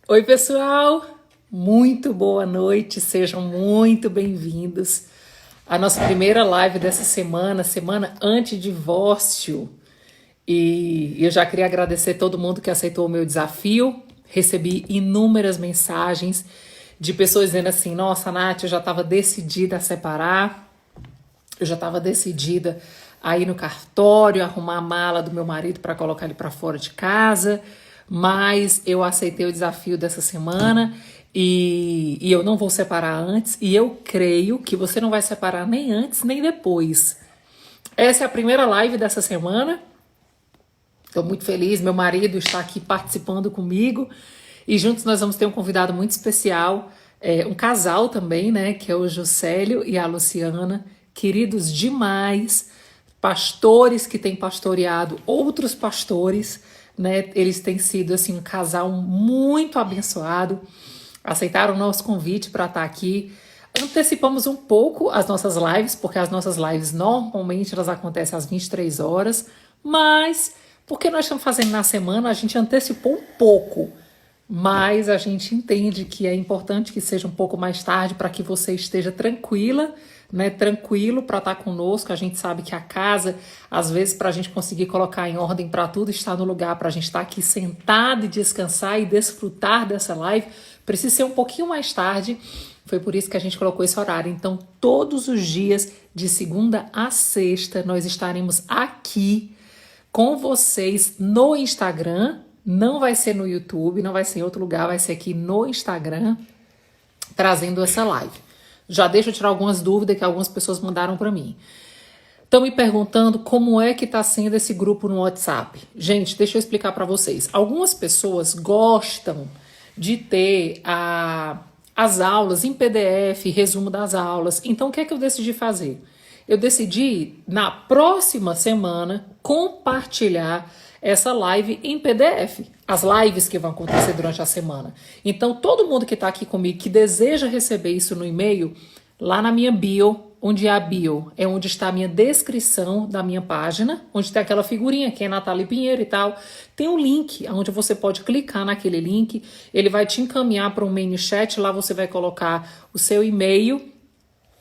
Oi, pessoal! Muito boa noite, sejam muito bem-vindos à nossa primeira live dessa semana, semana anti-divórcio. E eu já queria agradecer todo mundo que aceitou o meu desafio. Recebi inúmeras mensagens de pessoas dizendo assim: nossa, Nath, eu já estava decidida a separar, eu já estava decidida a ir no cartório, arrumar a mala do meu marido para colocar ele para fora de casa, mas eu aceitei o desafio dessa semana e eu não vou separar antes, e eu creio que você não vai separar nem antes nem depois. Essa é a primeira live dessa semana. Estou muito feliz, meu marido está aqui participando comigo e juntos nós vamos ter um convidado muito especial, um casal também, né, que é o Juscelio e a Luciana, queridos demais, pastores que têm pastoreado outros pastores, né, eles têm sido assim um casal muito abençoado, aceitaram o nosso convite para estar aqui. Antecipamos um pouco as nossas lives, porque as nossas lives normalmente elas acontecem às 23 horas, mas porque nós estamos fazendo na semana, a gente antecipou um pouco, mas a gente entende que é importante que seja um pouco mais tarde para que você esteja tranquila, né? Tranquilo para estar conosco. A gente sabe que a casa, às vezes, para a gente conseguir colocar em ordem para tudo estar no lugar, para a gente estar aqui sentado e descansar e desfrutar dessa live, precisa ser um pouquinho mais tarde. Foi por isso que a gente colocou esse horário. Então, todos os dias, de segunda a sexta, nós estaremos aqui com vocês no Instagram. Não vai ser no YouTube, não vai ser em outro lugar, vai ser aqui no Instagram, trazendo essa live. Já deixa eu tirar algumas dúvidas que algumas pessoas mandaram para mim. Estão me perguntando como é que está sendo esse grupo no WhatsApp. Gente, deixa eu explicar para vocês. Algumas pessoas gostam de ter as aulas em PDF, resumo das aulas. Então, o que é que eu decidi fazer? Eu decidi, na próxima semana, compartilhar essa live em PDF. As lives que vão acontecer durante a semana. Então, todo mundo que está aqui comigo, que deseja receber isso no e-mail, lá na minha bio, onde é a bio, é onde está a minha descrição da minha página, onde tem aquela figurinha que é Nathalie Pinheiro e tal, tem um link onde você pode clicar naquele link, ele vai te encaminhar para um mini chat, lá você vai colocar o seu e-mail,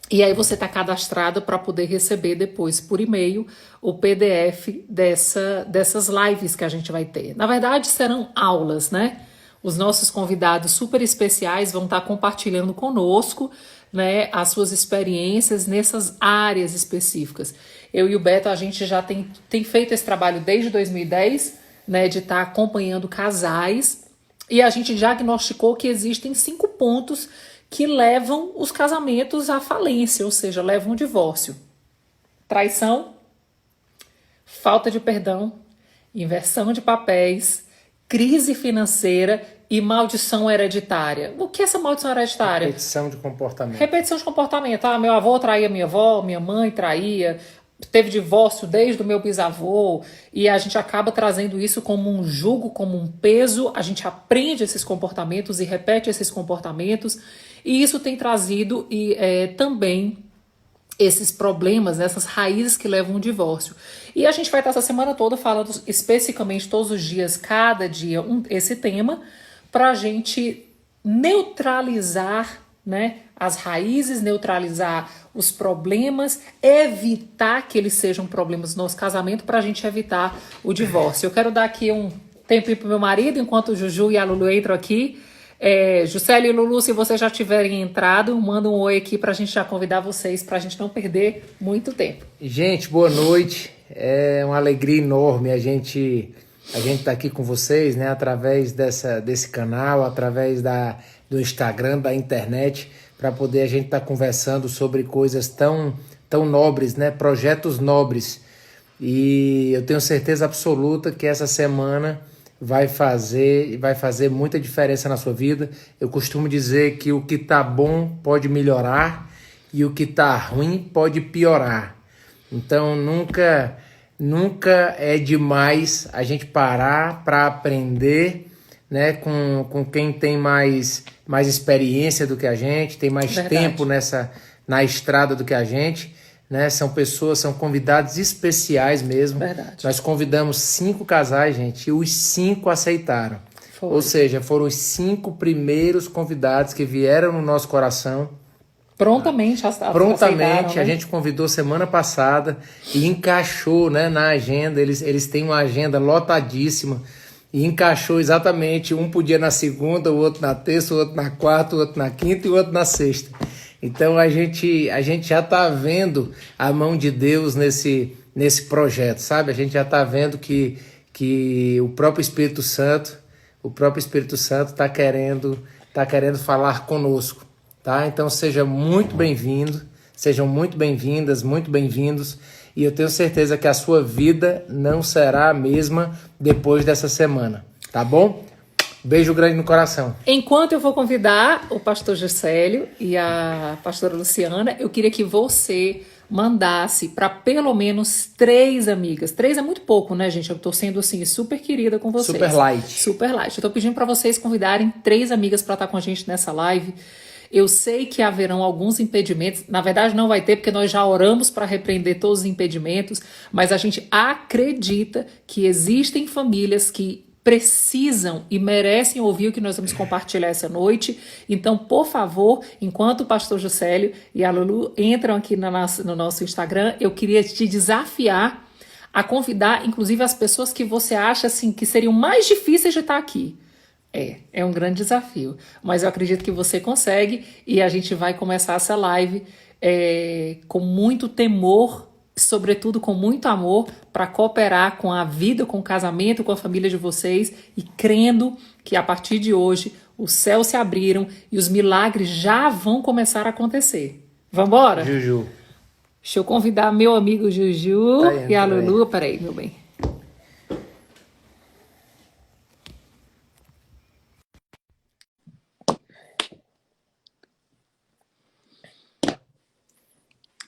e aí você está cadastrado para poder receber depois por e-mail o PDF dessas lives que a gente vai ter. Na verdade, serão aulas, né? Os nossos convidados super especiais vão estar compartilhando conosco, né, as suas experiências nessas áreas específicas. Eu e o Beto, a gente já tem feito esse trabalho desde 2010, né, de estar acompanhando casais, e a gente diagnosticou que existem 5 pontos que levam os casamentos à falência, ou seja, levam ao divórcio. Traição, falta de perdão, inversão de papéis, crise financeira e maldição hereditária. O que é essa maldição hereditária? Repetição de comportamento. Repetição de comportamento. Ah, meu avô traía minha avó, minha mãe traía, teve divórcio desde o meu bisavô, e a gente acaba trazendo isso como um jugo, como um peso. A gente aprende esses comportamentos e repete esses comportamentos, e isso tem trazido também esses problemas, essas raízes que levam ao divórcio. E a gente vai estar essa semana toda falando especificamente todos os dias, cada dia, esse tema, para a gente neutralizar, né, as raízes, neutralizar os problemas, evitar que eles sejam problemas no nosso casamento, para a gente evitar o divórcio. Eu quero dar aqui um tempinho pro meu marido, enquanto o Juju e a Lulu entram aqui. Juscelio e Lulu, se vocês já tiverem entrado, manda um oi aqui pra gente já convidar vocês, pra gente não perder muito tempo. Gente, boa noite. É uma alegria enorme a gente tá aqui com vocês, né, através desse canal, através do Instagram, da internet, para poder a gente estar conversando sobre coisas tão nobres, né, projetos nobres. E eu tenho certeza absoluta que essa semana vai fazer muita diferença na sua vida. Eu costumo dizer que o que tá bom pode melhorar e o que tá ruim pode piorar. Então nunca é demais a gente parar para aprender, né, com quem tem mais experiência do que a gente, tem mais tempo na estrada do que a gente. Né? São convidados especiais mesmo. Verdade. Nós convidamos 5 casais, gente, e os 5 aceitaram. Ou seja, foram os 5 primeiros convidados que vieram no nosso coração. Prontamente Prontamente, né? a gente convidou semana passada e encaixou, né, na agenda. Eles têm uma agenda lotadíssima e encaixou exatamente. Um podia na segunda, o outro na terça, o outro na quarta, o outro na quinta e o outro na sexta. Então a gente já está vendo a mão de Deus nesse projeto, sabe? A gente já está vendo que o próprio Espírito Santo está querendo falar conosco. Tá? Então seja muito bem-vindo, sejam muito bem-vindas, muito bem-vindos, e eu tenho certeza que a sua vida não será a mesma depois dessa semana, tá bom? Beijo grande no coração. Enquanto eu vou convidar o pastor Juscelio e a pastora Luciana, eu queria que você mandasse para pelo menos 3 amigas. 3 é muito pouco, né, gente? Eu tô sendo, assim, super querida com vocês. Super light. Super light. Eu tô pedindo para vocês convidarem 3 amigas para estar com a gente nessa live. Eu sei que haverão alguns impedimentos, na verdade não vai ter, porque nós já oramos para repreender todos os impedimentos, mas a gente acredita que existem famílias que precisam e merecem ouvir o que nós vamos compartilhar essa noite. Então, por favor, enquanto o pastor Juscelio e a Lulu entram aqui no nosso Instagram, eu queria te desafiar a convidar, inclusive, as pessoas que você acha assim, que seriam mais difíceis de estar aqui. É um grande desafio, mas eu acredito que você consegue e a gente vai começar essa live com muito temor, sobretudo com muito amor, para cooperar com a vida, com o casamento, com a família de vocês e crendo que a partir de hoje os céus se abriram e os milagres já vão começar a acontecer. Vamos embora? Juju. Deixa eu convidar meu amigo Juju e a Lulu. Peraí, meu bem.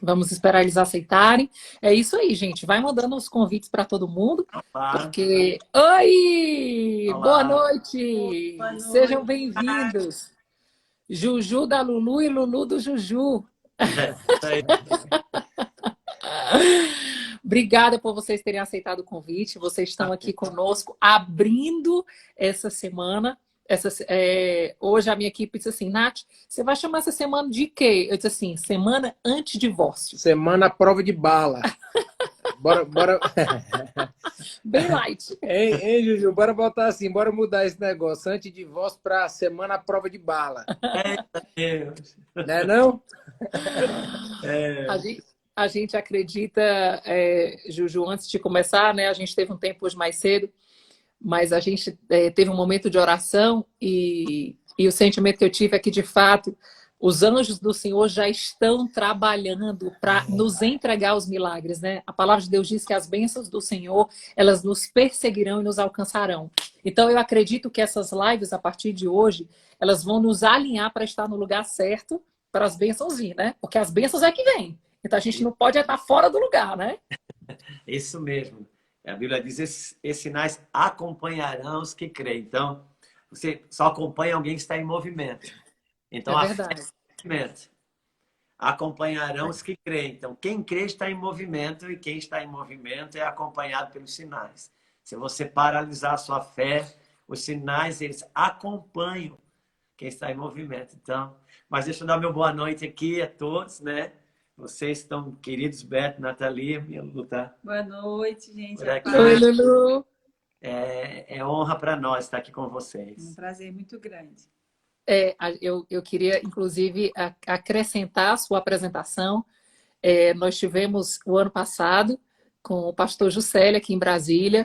Vamos esperar eles aceitarem. É isso aí, gente. Vai mandando os convites para todo mundo. Olá. Porque... Oi! Olá. Boa noite! Boa noite. Sejam bem-vindos. Juju da Lulu e Lulu do Juju. Obrigada por vocês terem aceitado o convite. Vocês estão aqui conosco, abrindo essa semana. Hoje a minha equipe disse assim, Nath, você vai chamar essa semana de quê? Eu disse assim, semana anti-divórcio. Semana à prova de bala. Bora. Bem light. Hein, Juju? Bora botar assim, bora mudar esse negócio. Anti-divórcio para semana à prova de bala. Deus. Não é não? A gente acredita, Juju, antes de começar, né? A gente teve um tempo hoje mais cedo, mas a gente teve um momento de oração e o sentimento que eu tive é que, de fato, os anjos do Senhor já estão trabalhando para nos entregar os milagres, né? A palavra de Deus diz que as bênçãos do Senhor, elas nos perseguirão e nos alcançarão. Então, eu acredito que essas lives, a partir de hoje, elas vão nos alinhar para estar no lugar certo para as bênçãos vir, né? Porque as bênçãos é que vêm. Então, a gente não pode estar fora do lugar, né? Isso mesmo. A Bíblia diz, esses sinais acompanharão os que creem. Então, você só acompanha alguém que está em movimento. Então, é verdade. Movimento. Acompanharão os que creem. Então, quem crê está em movimento e quem está em movimento é acompanhado pelos sinais. Se você paralisar a sua fé, os sinais, eles acompanham quem está em movimento. Então, mas deixa eu dar meu boa noite aqui a todos, né? Vocês estão queridos, Beto, Nathalie, minha Lulu, tá? Boa noite, gente. Oi, Lulu. É honra para nós estar aqui com vocês. Um prazer muito grande. Eu queria, inclusive, acrescentar a sua apresentação. Nós tivemos o ano passado com o pastor Juscelio aqui em Brasília.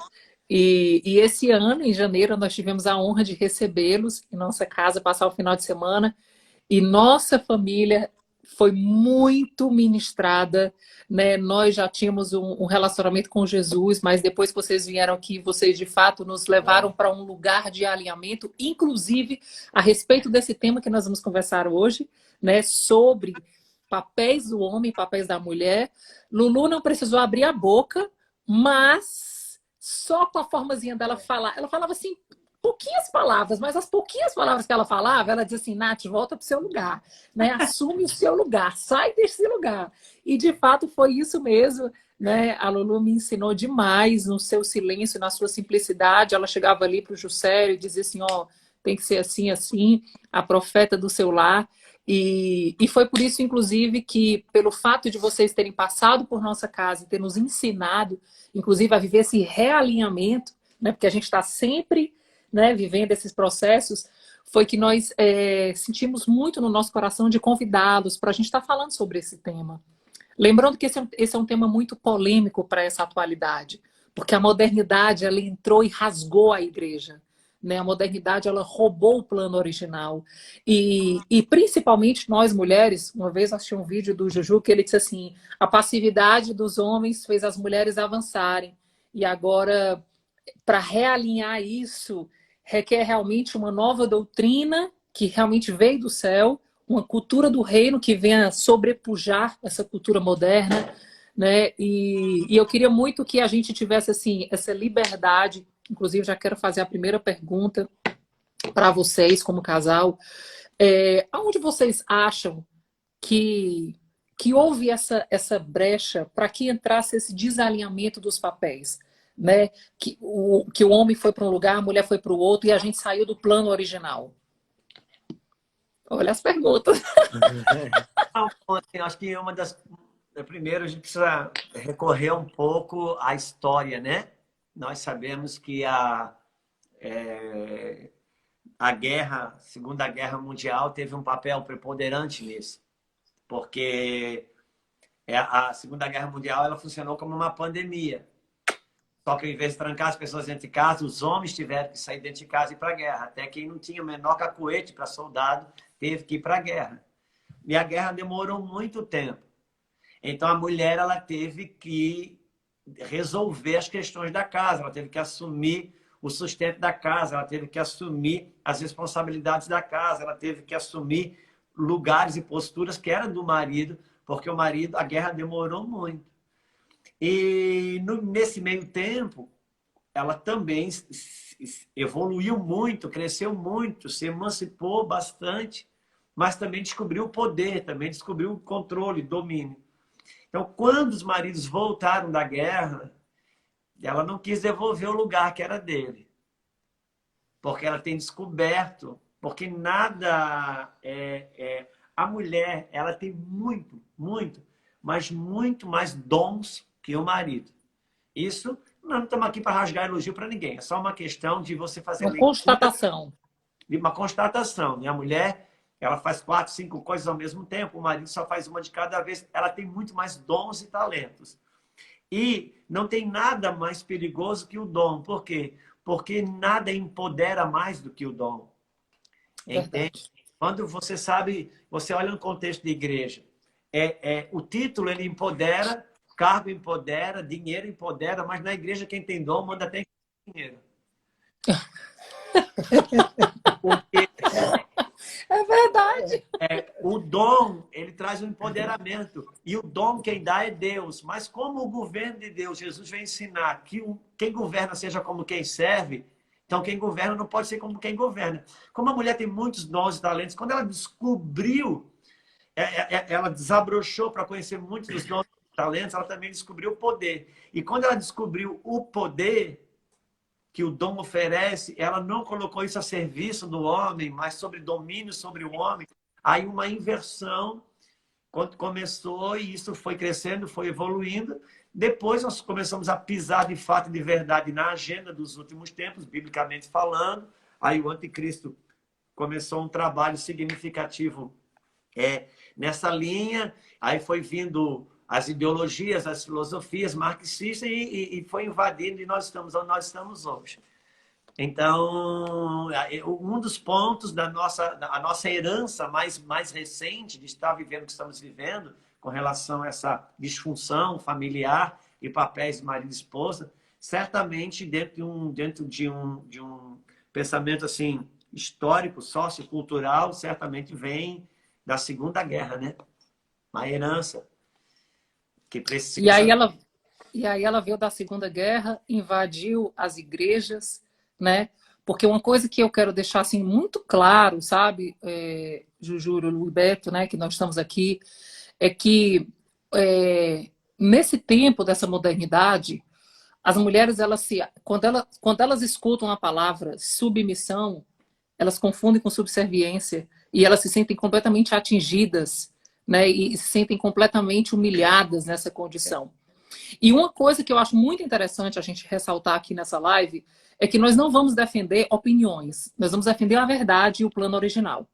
E esse ano, em janeiro, nós tivemos a honra de recebê-los em nossa casa, passar o final de semana. E nossa família foi muito ministrada, né? Nós já tínhamos um relacionamento com Jesus, mas depois que vocês vieram aqui, vocês de fato nos levaram para um lugar de alinhamento, inclusive a respeito desse tema que nós vamos conversar hoje, né? Sobre papéis do homem, papéis da mulher. Lulu não precisou abrir a boca, mas só com a formazinha dela falar, ela falava assim, pouquinhas palavras, mas as pouquinhas palavras que ela falava, ela dizia assim, Nath, volta para o seu lugar, né? Assume o seu lugar, sai desse lugar. E de fato foi isso mesmo, né? A Lulu me ensinou demais no seu silêncio, na sua simplicidade. Ela chegava ali para o Juscelio e dizia assim, ó, tem que ser assim, assim, a profeta do seu lar. E foi por isso, inclusive, que pelo fato de vocês terem passado por nossa casa e ter nos ensinado, inclusive, a viver esse realinhamento, né? Porque a gente está sempre, né, vivendo esses processos, foi que nós sentimos muito no nosso coração de convidá-los para a gente estar falando sobre esse tema. Lembrando que esse é um tema muito polêmico para essa atualidade, porque a modernidade ela entrou e rasgou a igreja. Né? A modernidade ela roubou o plano original. E principalmente nós mulheres, uma vez eu assisti um vídeo do Juju que ele disse assim, a passividade dos homens fez as mulheres avançarem. E agora, para realinhar isso, requer realmente uma nova doutrina que realmente veio do céu, uma cultura do reino que venha sobrepujar essa cultura moderna, né? E eu queria muito que a gente tivesse assim essa liberdade. Inclusive, já quero fazer a primeira pergunta para vocês, como casal. Aonde vocês acham que houve essa brecha para que entrasse esse desalinhamento dos papéis? Né? Que o homem foi para um lugar, a mulher foi para o outro e a gente saiu do plano original. Olha as perguntas. Assim, acho que primeiro a gente precisa recorrer um pouco à história, né? Nós sabemos que a Segunda Guerra Mundial teve um papel preponderante nisso, porque a Segunda Guerra Mundial ela funcionou como uma pandemia. Só que, ao invés de trancar as pessoas dentro de casa, os homens tiveram que sair dentro de casa e ir para a guerra. Até quem não tinha o menor cacuete para soldado teve que ir para a guerra. E a guerra demorou muito tempo. Então, a mulher ela teve que resolver as questões da casa, ela teve que assumir o sustento da casa, ela teve que assumir as responsabilidades da casa, ela teve que assumir lugares e posturas que eram do marido, porque o marido, a guerra demorou muito. E nesse meio tempo, ela também evoluiu muito, cresceu muito, se emancipou bastante, mas também descobriu o poder, também descobriu o controle, domínio. Então, quando os maridos voltaram da guerra, ela não quis devolver o lugar que era dele. Porque ela tem descoberto, porque nada... a mulher, ela tem muito, muito, mas muito mais dons que o marido. Isso, nós não estamos aqui para rasgar elogio para ninguém. É só uma questão de você fazer... Uma constatação. Uma constatação. Né? A mulher, ela faz 4, 5 coisas ao mesmo tempo, o marido só faz uma de cada vez. Ela tem muito mais dons e talentos. E não tem nada mais perigoso que o dom. Por quê? Porque nada empodera mais do que o dom. Entende? Quando você sabe, você olha no contexto de igreja, o título ele empodera, cargo empodera, dinheiro empodera, mas na igreja quem tem dom manda até dinheiro. Porque é verdade. O dom, ele traz um empoderamento. E o dom quem dá é Deus. Mas como o governo de Deus, Jesus vai ensinar que quem governa seja como quem serve, então quem governa não pode ser como quem governa. Como a mulher tem muitos dons e talentos, quando ela descobriu, ela desabrochou para conhecer muitos dos dons e talentos, ela também descobriu o poder. E quando ela descobriu o poder que o dom oferece, ela não colocou isso a serviço do homem, mas sobre domínio sobre o homem. Aí uma inversão, quando começou, e isso foi crescendo, foi evoluindo. Depois nós começamos a pisar de fato e de verdade na agenda dos últimos tempos, biblicamente falando. Aí o anticristo começou um trabalho significativo nessa linha. Aí foi vindo as ideologias, as filosofias marxistas e foi invadindo e nós estamos onde nós estamos hoje. Então, um dos pontos da nossa herança mais recente de estar vivendo o que estamos vivendo com relação a essa disfunção familiar e papéis de marido e esposa, certamente dentro de um pensamento assim histórico, sociocultural, certamente vem da Segunda Guerra, né? Uma herança que precisa... E aí ela veio da Segunda Guerra, invadiu as igrejas, né? Porque uma coisa que eu quero deixar assim muito claro, sabe, Juju, Luiz Beto, né, que nós estamos aqui, é que nesse tempo dessa modernidade, as mulheres, quando elas escutam a palavra submissão, elas confundem com subserviência e elas se sentem completamente atingidas, né, e se sentem completamente humilhadas nessa condição. E uma coisa que eu acho muito interessante a gente ressaltar aqui nessa live é que nós não vamos defender opiniões, nós vamos defender a verdade e o plano original.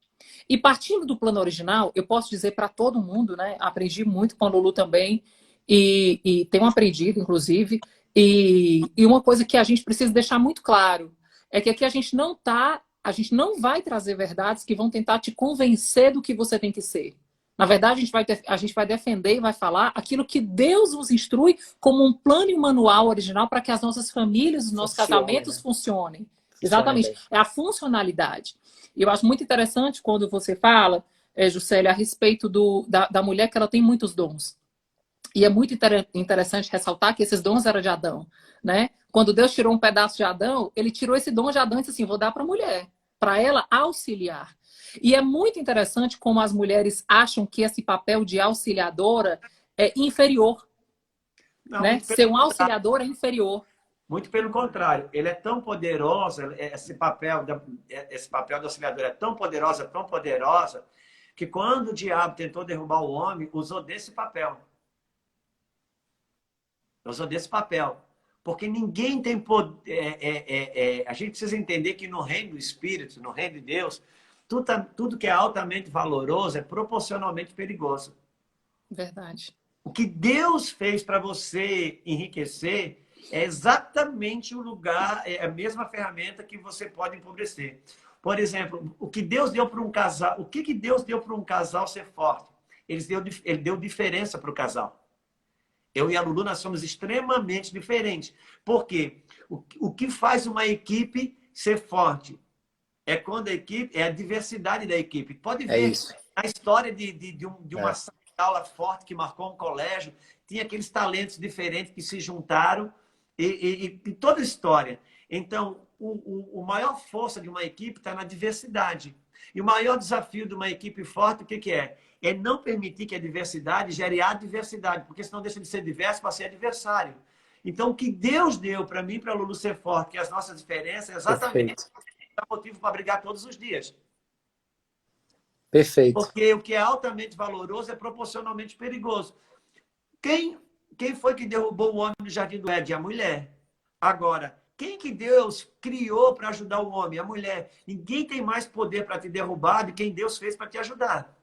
E partindo do plano original, eu posso dizer para todo mundo, né? Aprendi muito com a Lulu também, e tenho aprendido, inclusive, e uma coisa que a gente precisa deixar muito claro é que aqui a gente não vai trazer verdades que vão tentar te convencer do que você tem que ser. Na verdade, a gente vai defender e vai falar aquilo que Deus nos instrui como um plano e um manual original para que as nossas famílias, os nossos casamentos, né? funcionem. Funciona Exatamente. bem. É a funcionalidade. E eu acho muito interessante quando você fala, Juscelia, a respeito da mulher que ela tem muitos dons. E é muito interessante ressaltar que esses dons eram de Adão, né? Quando Deus tirou um pedaço de Adão, ele tirou esse dom de Adão e disse assim, vou dar para a mulher, para ela auxiliar. E é muito interessante como as mulheres acham que esse papel de auxiliadora é inferior, Não, né? Ser um auxiliador é inferior. muito pelo contrário, ele é tão poderoso, esse papel do auxiliador é tão poderosa, que quando o diabo tentou derrubar o homem, usou desse papel. Usou desse papel. Porque ninguém tem poder. A gente precisa entender que no reino do Espírito, no reino de Deus, tudo que é altamente valoroso é proporcionalmente perigoso. Verdade. O que Deus fez para você enriquecer é exatamente o lugar, é a mesma ferramenta que você pode empobrecer. Por exemplo, o que Deus deu para um casal, o que Deus deu para um casal ser forte? Ele deu diferença para o casal. Eu e a Lulu, nós somos extremamente diferentes. Por quê? O que faz uma equipe ser forte é quando a equipe, é a diversidade da equipe. Pode ver a história de uma sala de aula forte que marcou um colégio, tinha aqueles talentos diferentes que se juntaram e toda a história. Então, a maior força de uma equipe está na diversidade. E o maior desafio de uma equipe forte, o que é? É não permitir que a diversidade gere adversidade, porque senão deixa de ser diverso para ser adversário. Então, o que Deus deu para mim e para a Lulu ser forte, que é as nossas diferenças, é exatamente o motivo para brigar todos os dias. Perfeito. Porque o que é altamente valoroso é proporcionalmente perigoso. Quem foi que derrubou o homem no jardim do Éden? A mulher. Agora, quem que Deus criou para ajudar o homem? A mulher. Ninguém tem mais poder para te derrubar do que quem Deus fez para te ajudar.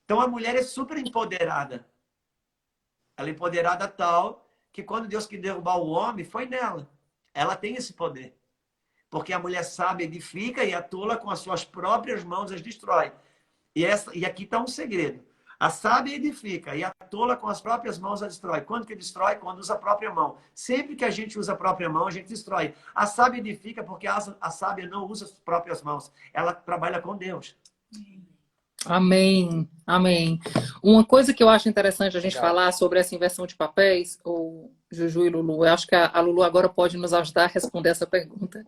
Então, a mulher é super empoderada. Ela é empoderada tal que quando Deus quis derrubar o homem, foi nela. Ela tem esse poder. Porque a mulher sábia edifica e a tola com as suas próprias mãos as destrói. E aqui está um segredo. A sábia edifica e a tola com as próprias mãos a destrói. Quando que destrói? Quando usa a própria mão. Sempre que a gente usa a própria mão, a gente destrói. A sábia edifica porque a sábia não usa as próprias mãos. Ela trabalha com Deus. Amém, amém. Uma coisa que eu acho interessante a gente falar sobre essa inversão de papéis, ou Juju e Lulu, eu acho que a Lulu agora pode nos ajudar a responder essa pergunta.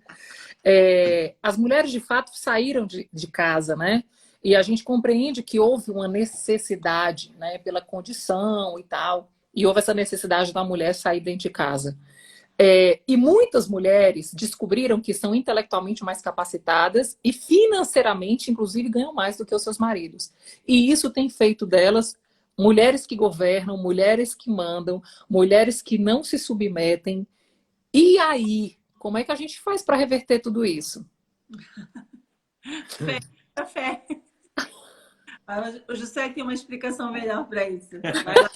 As mulheres, de fato, saíram de casa, né? E a gente compreende que houve uma necessidade, né, pela condição e tal, e houve essa necessidade da mulher sair dentro de casa. E muitas mulheres descobriram que são intelectualmente mais capacitadas e financeiramente, inclusive, ganham mais do que os seus maridos. E isso tem feito delas mulheres que governam, mulheres que mandam, mulheres que não se submetem. E aí, como é que a gente faz para reverter tudo isso? Fé. O José tem uma explicação melhor para isso. Vai lá.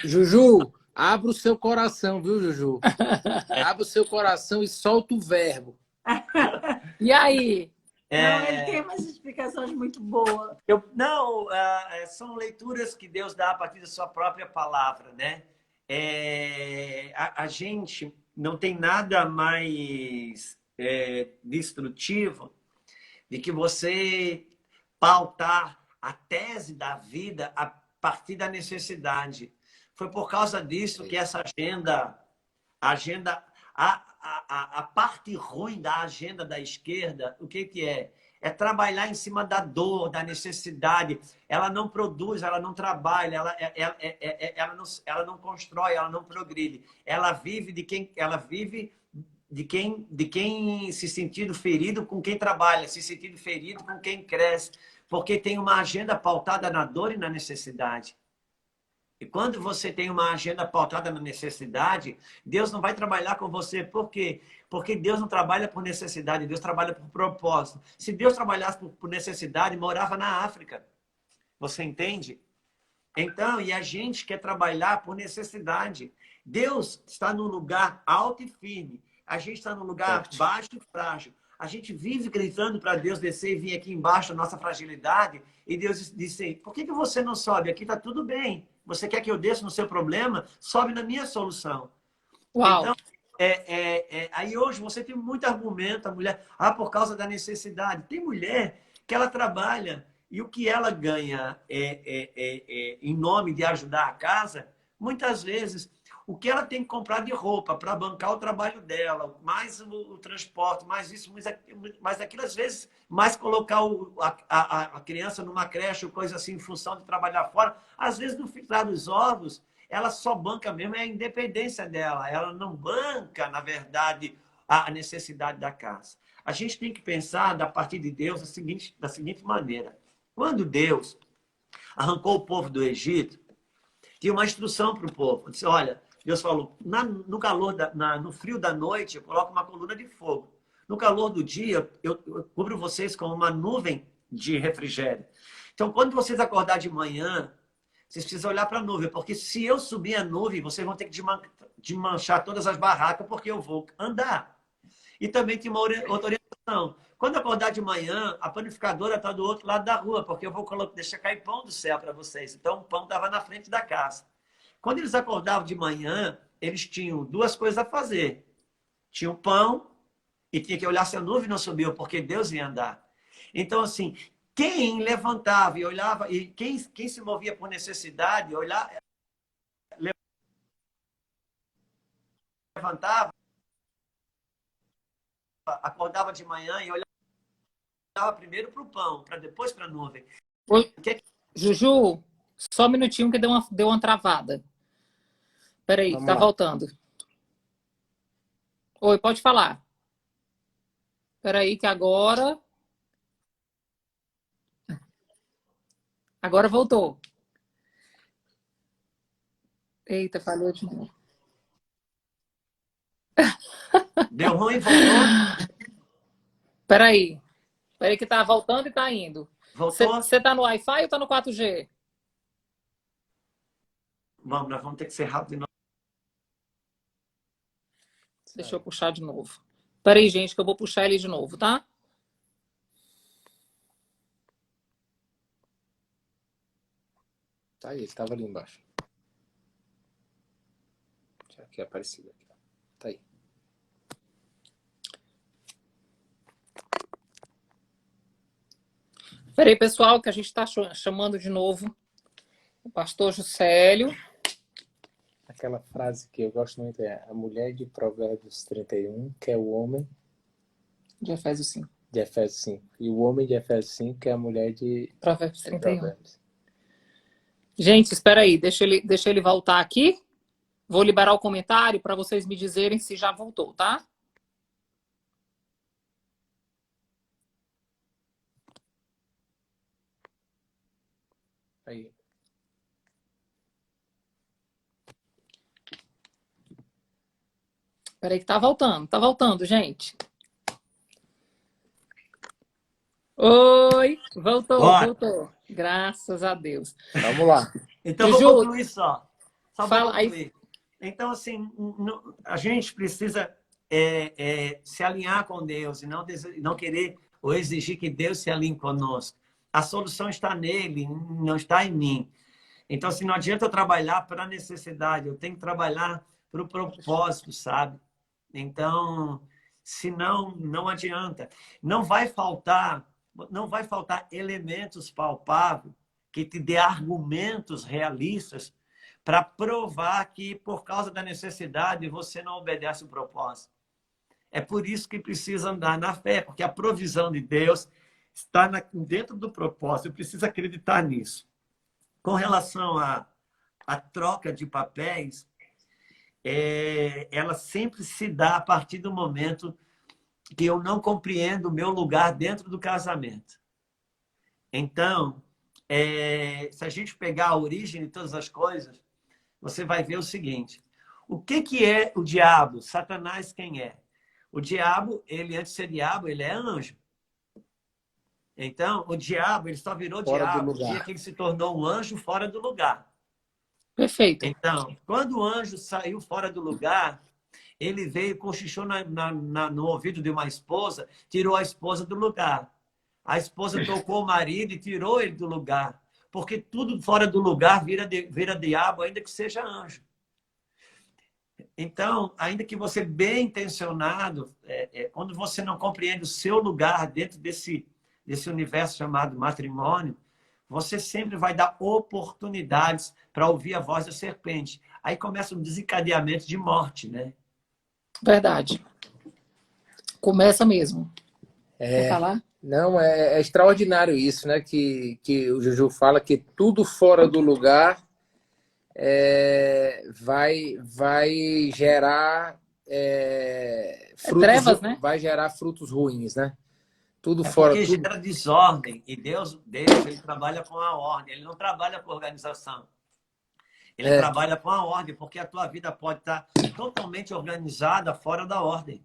Juju, abra o seu coração, viu, Juju? Abra o seu coração e solta o verbo. E aí? Não, ele tem umas explicações muito boas. São leituras que Deus dá a partir da sua própria palavra, né? A gente não tem nada mais destrutivo de que você pautar a tese da vida a partir da necessidade. Foi por causa disso que essa a parte ruim da agenda da esquerda, o que é? É trabalhar em cima da dor, da necessidade. Ela não produz, ela não trabalha, ela não constrói, ela não progride. Ela vive de quem se sentindo ferido com quem trabalha, se sentindo ferido com quem cresce, porque tem uma agenda pautada na dor e na necessidade. E quando você tem uma agenda pautada na necessidade, Deus não vai trabalhar com você. Por quê? Porque Deus não trabalha por necessidade, Deus trabalha por propósito. Se Deus trabalhasse por necessidade, morava na África. Você entende? Então, e a gente quer trabalhar por necessidade. Deus está num lugar alto e firme. A gente está num lugar baixo e frágil. A gente vive gritando para Deus descer e vir aqui embaixo da nossa fragilidade. E Deus disse, por que você não sobe? Aqui está tudo bem. Você quer que eu desça no seu problema? Sobe na minha solução. Uau! Então, aí hoje você tem muito argumento, a mulher, por causa da necessidade. Tem mulher que ela trabalha e o que ela ganha em nome de ajudar a casa, muitas vezes, o que ela tem que comprar de roupa para bancar o trabalho dela, mais o transporte, mais isso, mais aquilo, às vezes, mais colocar a criança numa creche ou coisa assim, em função de trabalhar fora, às vezes, no ficar dos ovos, ela só banca mesmo a independência dela. Ela não banca, na verdade, a necessidade da casa. A gente tem que pensar, da parte de Deus, da seguinte maneira. Quando Deus arrancou o povo do Egito, tinha uma instrução para o povo. Disse, olha, Deus falou, no calor, no frio da noite, eu coloco uma coluna de fogo. No calor do dia, eu cubro vocês com uma nuvem de refrigério. Então, quando vocês acordar de manhã, vocês precisam olhar para a nuvem, porque se eu subir a nuvem, vocês vão ter que desmanchar todas as barracas, porque eu vou andar. E também tem uma outra orientação. Quando acordar de manhã, a panificadora está do outro lado da rua, porque eu vou deixar cair pão do céu para vocês. Então, o pão estava na frente da casa. Quando eles acordavam de manhã, eles tinham duas coisas a fazer. Tinha o pão e tinha que olhar se a nuvem não subiu, porque Deus ia andar. Então, assim, quem levantava e olhava, e quem se movia por necessidade, levantava, acordava de manhã e olhava primeiro para o pão, para depois para a nuvem. Oi, Juju, só um minutinho que deu uma travada. Peraí, Vamos tá lá. voltando. Oi, pode falar. Peraí, que agora voltou. Eita, falhou de novo. Deu ruim, voltou? Peraí que tá voltando e tá indo. Voltou? Você tá no Wi-Fi ou tá no 4G? Nós vamos ter que ser rápido de novo. Deixa eu puxar de novo. Peraí, gente, que eu vou puxar ele de novo, tá? Tá aí, ele estava ali embaixo. Já aqui aparecido aqui. Tá aí. Peraí, pessoal, que a gente tá chamando de novo o pastor Juscelio. Aquela frase que eu gosto muito é a mulher de Provérbios 31, que é o homem De Efésios 5. de Efésios 5. E o homem de Efésios 5, que é a mulher de Provérbios 31. Provérbios. Gente, espera aí, deixa ele voltar aqui. Vou liberar o comentário para vocês me dizerem se já voltou, tá? Aí. Peraí que tá voltando, gente. Oi, voltou. Graças a Deus. Vamos lá. Então, Juju, vou concluir só. Só fala vou concluir. Então, assim, a gente precisa se alinhar com Deus e não querer ou exigir que Deus se alinhe conosco. A solução está nele, não está em mim. Então, assim, não adianta eu trabalhar para a necessidade, eu tenho que trabalhar para o propósito, sabe? Então, senão, não adianta. Não vai faltar elementos palpáveis que te dê argumentos realistas para provar que, por causa da necessidade, você não obedece o propósito. É por isso que precisa andar na fé, porque a provisão de Deus está dentro do propósito. Eu preciso acreditar nisso. Com relação à troca de papéis, ela sempre se dá a partir do momento que eu não compreendo o meu lugar dentro do casamento. Então, se a gente pegar a origem de todas as coisas, você vai ver o seguinte: o que é o diabo? Satanás quem é? O diabo, ele antes de ser diabo, ele é anjo. Então, o diabo, ele só virou Fora do diabo no dia lugar. que ele se tornou um anjo fora do lugar. Perfeito. Então, quando o anjo saiu fora do lugar, ele veio, cochichou no ouvido de uma esposa, tirou a esposa do lugar. A esposa tocou o marido e tirou ele do lugar. Porque tudo fora do lugar vira diabo, ainda que seja anjo. Então, ainda que você bem intencionado, quando você não compreende o seu lugar dentro desse universo chamado matrimônio, você sempre vai dar oportunidades para ouvir a voz da serpente. Aí começa um desencadeamento de morte, né? Verdade. Começa mesmo. Quer falar? Não, é extraordinário isso, né? Que o Juju fala que tudo fora do lugar vai gerar frutos, trevas, né? vai gerar frutos ruins, né? Tudo É fora, porque tudo. gera desordem. E Deus ele trabalha com a ordem. Ele não trabalha com organização. Ele trabalha com a ordem, porque a tua vida pode estar totalmente organizada fora da ordem.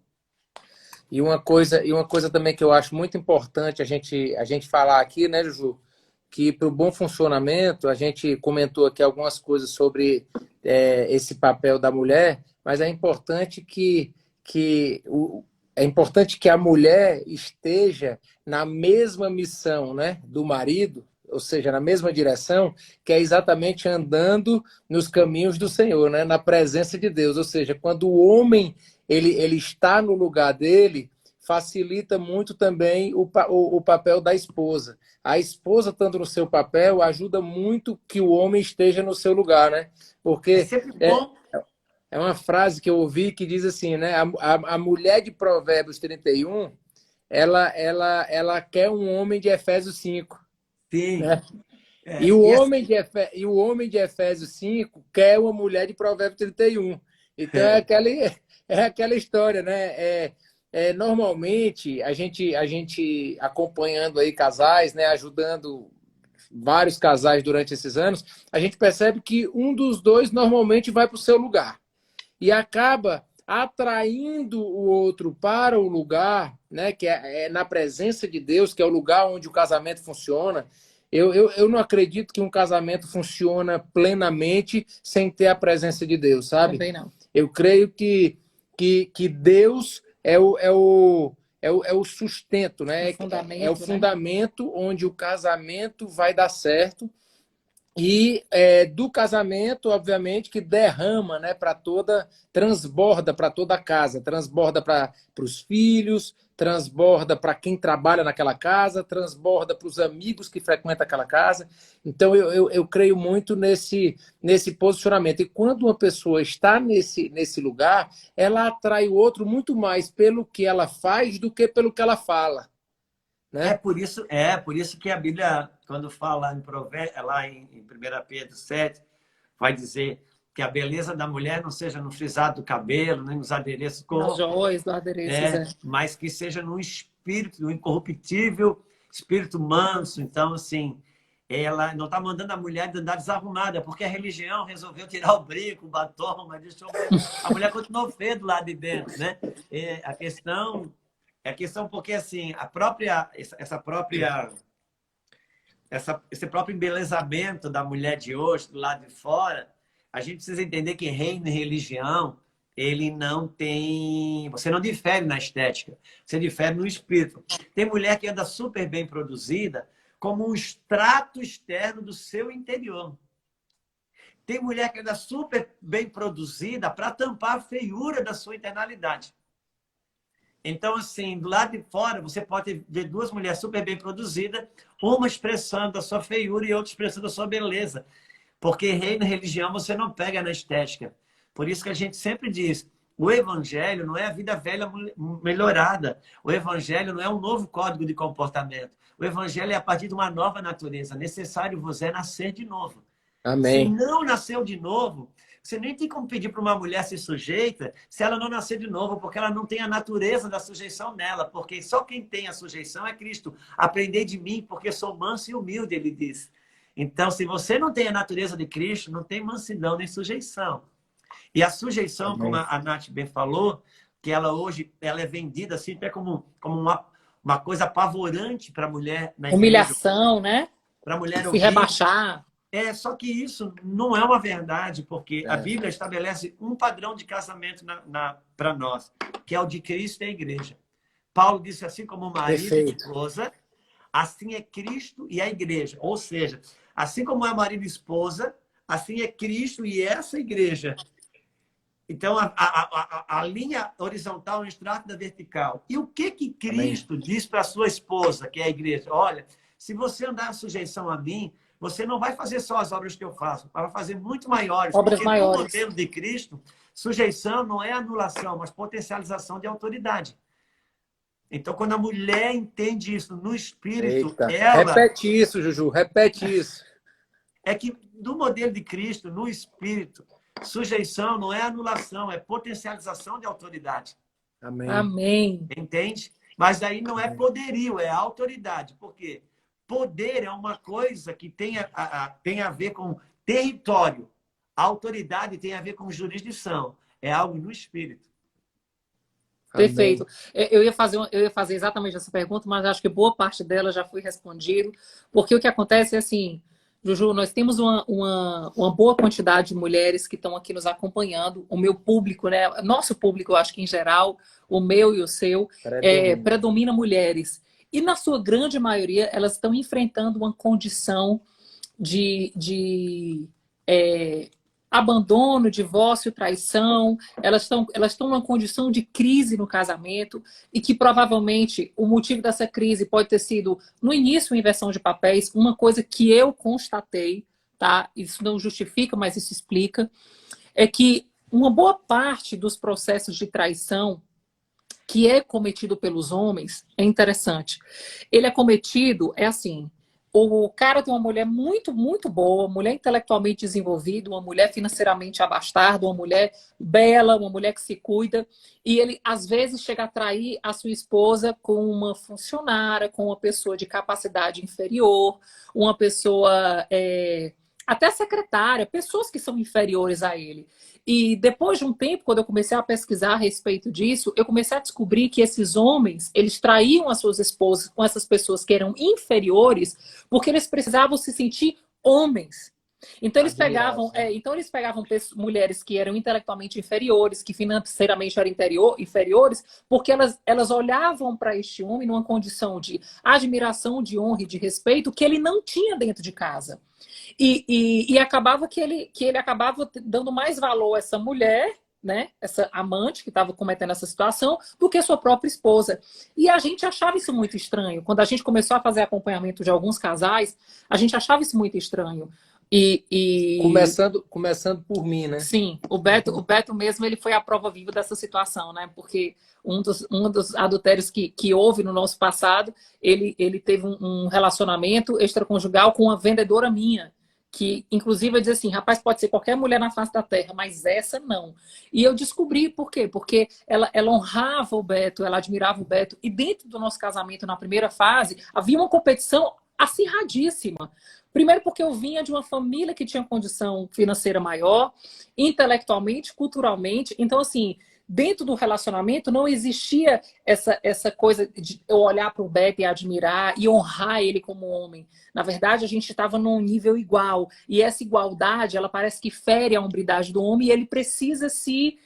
E uma coisa também que eu acho muito importante a gente falar aqui, né, Juju? Que para o bom funcionamento, a gente comentou aqui algumas coisas sobre esse papel da mulher, mas é importante que a mulher esteja na mesma missão, né, do marido, ou seja, na mesma direção, que é exatamente andando nos caminhos do Senhor, né, na presença de Deus. Ou seja, quando o homem ele está no lugar dele, facilita muito também o papel da esposa. A esposa, estando no seu papel, ajuda muito que o homem esteja no seu lugar, né? Porque É sempre bom. é uma frase que eu ouvi que diz assim, né? A mulher de Provérbios 31, ela quer um homem de Efésios 5. Sim. Né? É, E o e homem de Efésios 5 quer uma mulher de Provérbios 31. Então é aquela história, né? Normalmente, a gente acompanhando aí casais, né? Ajudando vários casais durante esses anos, a gente percebe que um dos dois normalmente vai para o seu lugar e acaba atraindo o outro para o lugar, né, que é na presença de Deus, que é o lugar onde o casamento funciona. Eu não acredito que um casamento funciona plenamente sem ter a presença de Deus, sabe? Também não. Eu creio que Deus é o sustento, né? O fundamento, É o né? fundamento onde o casamento vai dar certo. E do casamento, obviamente, que derrama, né, transborda para toda a casa, transborda para os filhos, transborda para quem trabalha naquela casa, transborda para os amigos que frequentam aquela casa. Então, eu creio muito nesse posicionamento. E quando uma pessoa está nesse lugar, ela atrai o outro muito mais pelo que ela faz do que pelo que ela fala. Né? Por isso que a Bíblia, quando fala em Provérbios, lá em 1 Pedro 7, vai dizer que a beleza da mulher não seja no frisado do cabelo, nem nos adereços do corpo, Nas joias, do adereços, mas que seja no espírito, no incorruptível, espírito manso. Então, assim, ela não está mandando a mulher andar desarrumada, porque a religião resolveu tirar o brinco, o batom, mas deixou a mulher continuou feia do lado de dentro, né? A questão porque assim esse próprio embelezamento da mulher de hoje do lado de fora, a gente precisa entender que reino e religião ele não tem, você não difere na estética, você difere no espírito. Tem mulher que anda super bem produzida como um extrato externo do seu interior. Tem mulher que anda super bem produzida para tampar a feiura da sua internalidade. Então, assim, do lado de fora, você pode ver duas mulheres super bem produzidas, uma expressando a sua feiura e outra expressando a sua beleza. Porque reino e religião você não pega na estética. Por isso que a gente sempre diz, O evangelho não é a vida velha melhorada. O evangelho não é um novo código de comportamento. O evangelho é a partir de uma nova natureza. Necessário vos é nascer de novo. Se Amém. não nasceu de novo, você nem tem como pedir para uma mulher ser sujeita se ela não nascer de novo, porque ela não tem a natureza da sujeição nela. Porque só quem tem a sujeição é Cristo. Aprendei de mim, porque sou manso e humilde, ele diz. Então, se você não tem a natureza de Cristo, não tem mansidão nem sujeição. E a sujeição, Amém. como a Nath bem falou, que ela hoje ela é vendida assim, até como uma coisa apavorante para a mulher na igreja, Humilhação, né? para a mulher Se ouvir. rebaixar. Só que isso não é uma verdade, porque a É. Bíblia estabelece um padrão de casamento para nós, que é o de Cristo e a igreja. Paulo disse assim como o marido e Perfeito. esposa, assim é Cristo e a igreja. Ou seja, assim como é marido e esposa, assim é Cristo e essa igreja. Então, a linha horizontal é um extrato da vertical. E o que Cristo diz para a sua esposa, que é a igreja? Olha, se você andar em sujeição a mim, você não vai fazer só as obras que eu faço, vai fazer muito maiores. Obras Porque maiores. no modelo de Cristo, sujeição não é anulação, mas potencialização de autoridade. Então, quando a mulher entende isso no espírito, Eita. ela... Repete isso, Juju. Repete isso. É que no modelo de Cristo, no espírito, sujeição não é anulação, é potencialização de autoridade. Amém. Amém. Entende? Mas aí não é poderio, é autoridade. Por quê? Poder é uma coisa que tem a ver com território. A autoridade tem a ver com jurisdição. É algo no espírito. Perfeito. Eu ia fazer exatamente essa pergunta, mas acho que boa parte dela já foi respondido, porque o que acontece é assim, Juju, nós temos uma boa quantidade de mulheres que estão aqui nos acompanhando, o meu público, né? Nosso público, eu acho que em geral, o meu e o seu, predomina mulheres. E na sua grande maioria, elas estão enfrentando uma condição de abandono, divórcio, traição. Elas estão numa condição de crise no casamento e que provavelmente o motivo dessa crise pode ter sido, no início, uma inversão de papéis, uma coisa que eu constatei, tá? Isso não justifica, mas isso explica, é que uma boa parte dos processos de traição que é cometido pelos homens é interessante. Ele é cometido, é assim, o cara tem uma mulher muito, muito boa, uma mulher intelectualmente desenvolvida, uma mulher financeiramente abastada, uma mulher bela, uma mulher que se cuida, e ele, às vezes, chega a trair a sua esposa com uma funcionária, com uma pessoa de capacidade inferior, uma pessoa, até secretária, pessoas que são inferiores a ele. E depois de um tempo, quando eu comecei a pesquisar a respeito disso, eu comecei a descobrir que esses homens, eles traíam as suas esposas com essas pessoas que eram inferiores, porque eles precisavam se sentir homens. Então eles pegavam mulheres que eram intelectualmente inferiores, que financeiramente eram inferiores, porque elas olhavam para este homem numa condição de admiração, de honra e de respeito que ele não tinha dentro de casa. E acabava que ele acabava dando mais valor a essa mulher, né, essa amante que estava cometendo essa situação, do que a sua própria esposa. E a gente achava isso muito estranho. Quando a gente começou a fazer acompanhamento de alguns casais, a gente achava isso muito estranho. Começando por mim, né? Sim, o Beto mesmo, ele foi a prova viva dessa situação, né? Porque um dos adultérios que houve no nosso passado, ele teve um relacionamento extraconjugal com uma vendedora minha, que inclusive eu dizia assim, rapaz, pode ser qualquer mulher na face da terra, mas essa não. E eu descobri por quê? Porque ela honrava o Beto, ela admirava o Beto, e dentro do nosso casamento, na primeira fase, havia uma competição acirradíssima. Primeiro porque eu vinha de uma família que tinha condição financeira maior, intelectualmente, culturalmente. Então, assim, dentro do relacionamento não existia essa coisa de eu olhar para o Beto e admirar e honrar ele como homem. Na verdade, a gente estava num nível igual. E essa igualdade, ela parece que fere a hombridade do homem e ele precisa se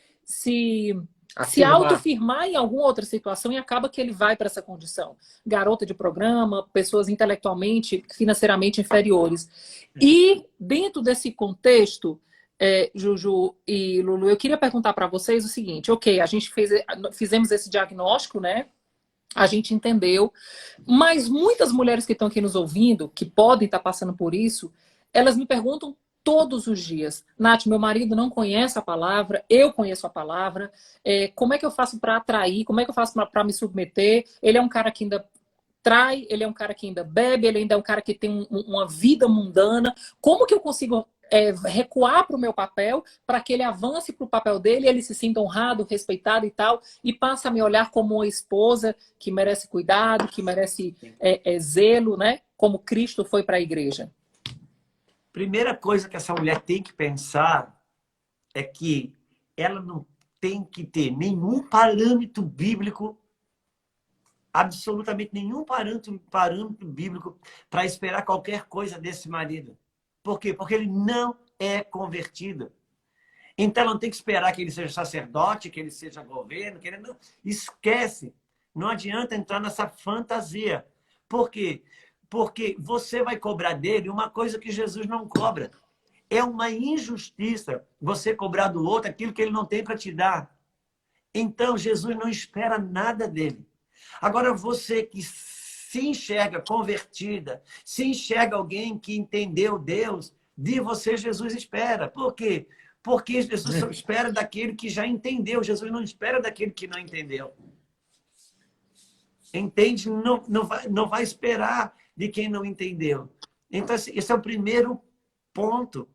autoafirmar em alguma outra situação e acaba que ele vai para essa condição. Garota de programa, pessoas intelectualmente, financeiramente inferiores. E dentro desse contexto, Juju e Lulu, eu queria perguntar para vocês o seguinte, ok, a gente fizemos esse diagnóstico, né? A gente entendeu, mas muitas mulheres que estão aqui nos ouvindo, que podem estar passando por isso, elas me perguntam todos os dias. Nath, meu marido não conhece a palavra, eu conheço a palavra. Como é que eu faço para atrair? Como é que eu faço para me submeter? Ele é um cara que ainda trai, ele é um cara que ainda bebe, ele ainda é um cara que tem uma vida mundana. Como que eu consigo recuar para o meu papel para que ele avance para o papel dele, ele se sinta honrado, respeitado e tal, e passe a me olhar como uma esposa que merece cuidado, que merece zelo, né? Como Cristo foi para a igreja? Primeira coisa que essa mulher tem que pensar é que ela não tem que ter nenhum parâmetro bíblico, absolutamente nenhum parâmetro bíblico para esperar qualquer coisa desse marido. Por quê? Porque ele não é convertido. Então ela não tem que esperar que ele seja sacerdote, que ele seja governo, que ele não... Esquece. Não adianta entrar nessa fantasia. Por quê? Porque você vai cobrar dele uma coisa que Jesus não cobra. É uma injustiça você cobrar do outro aquilo que ele não tem para te dar. Então, Jesus não espera nada dele. Agora, você que se enxerga convertida, se enxerga alguém que entendeu Deus, de você Jesus espera. Por quê? Porque Jesus só espera daquele que já entendeu. Jesus não espera daquele que não entendeu. Entende? Não vai esperar de quem não entendeu. Então, esse é o primeiro ponto.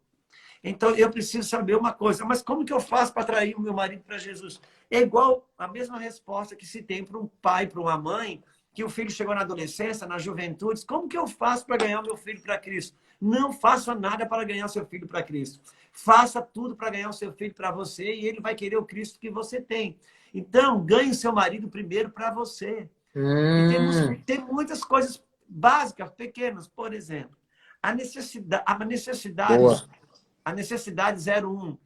Então, eu preciso saber uma coisa. Mas como que eu faço para atrair o meu marido para Jesus? É igual a mesma resposta que se tem para um pai, para uma mãe, que o filho chegou na adolescência, na juventude. Como que eu faço para ganhar o meu filho para Cristo? Não faça nada para ganhar o seu filho para Cristo. Faça tudo para ganhar o seu filho para você e ele vai querer o Cristo que você tem. Então, ganhe o seu marido primeiro para você. E tem muitas coisas básicas, pequenas. Por exemplo, a necessidade 01.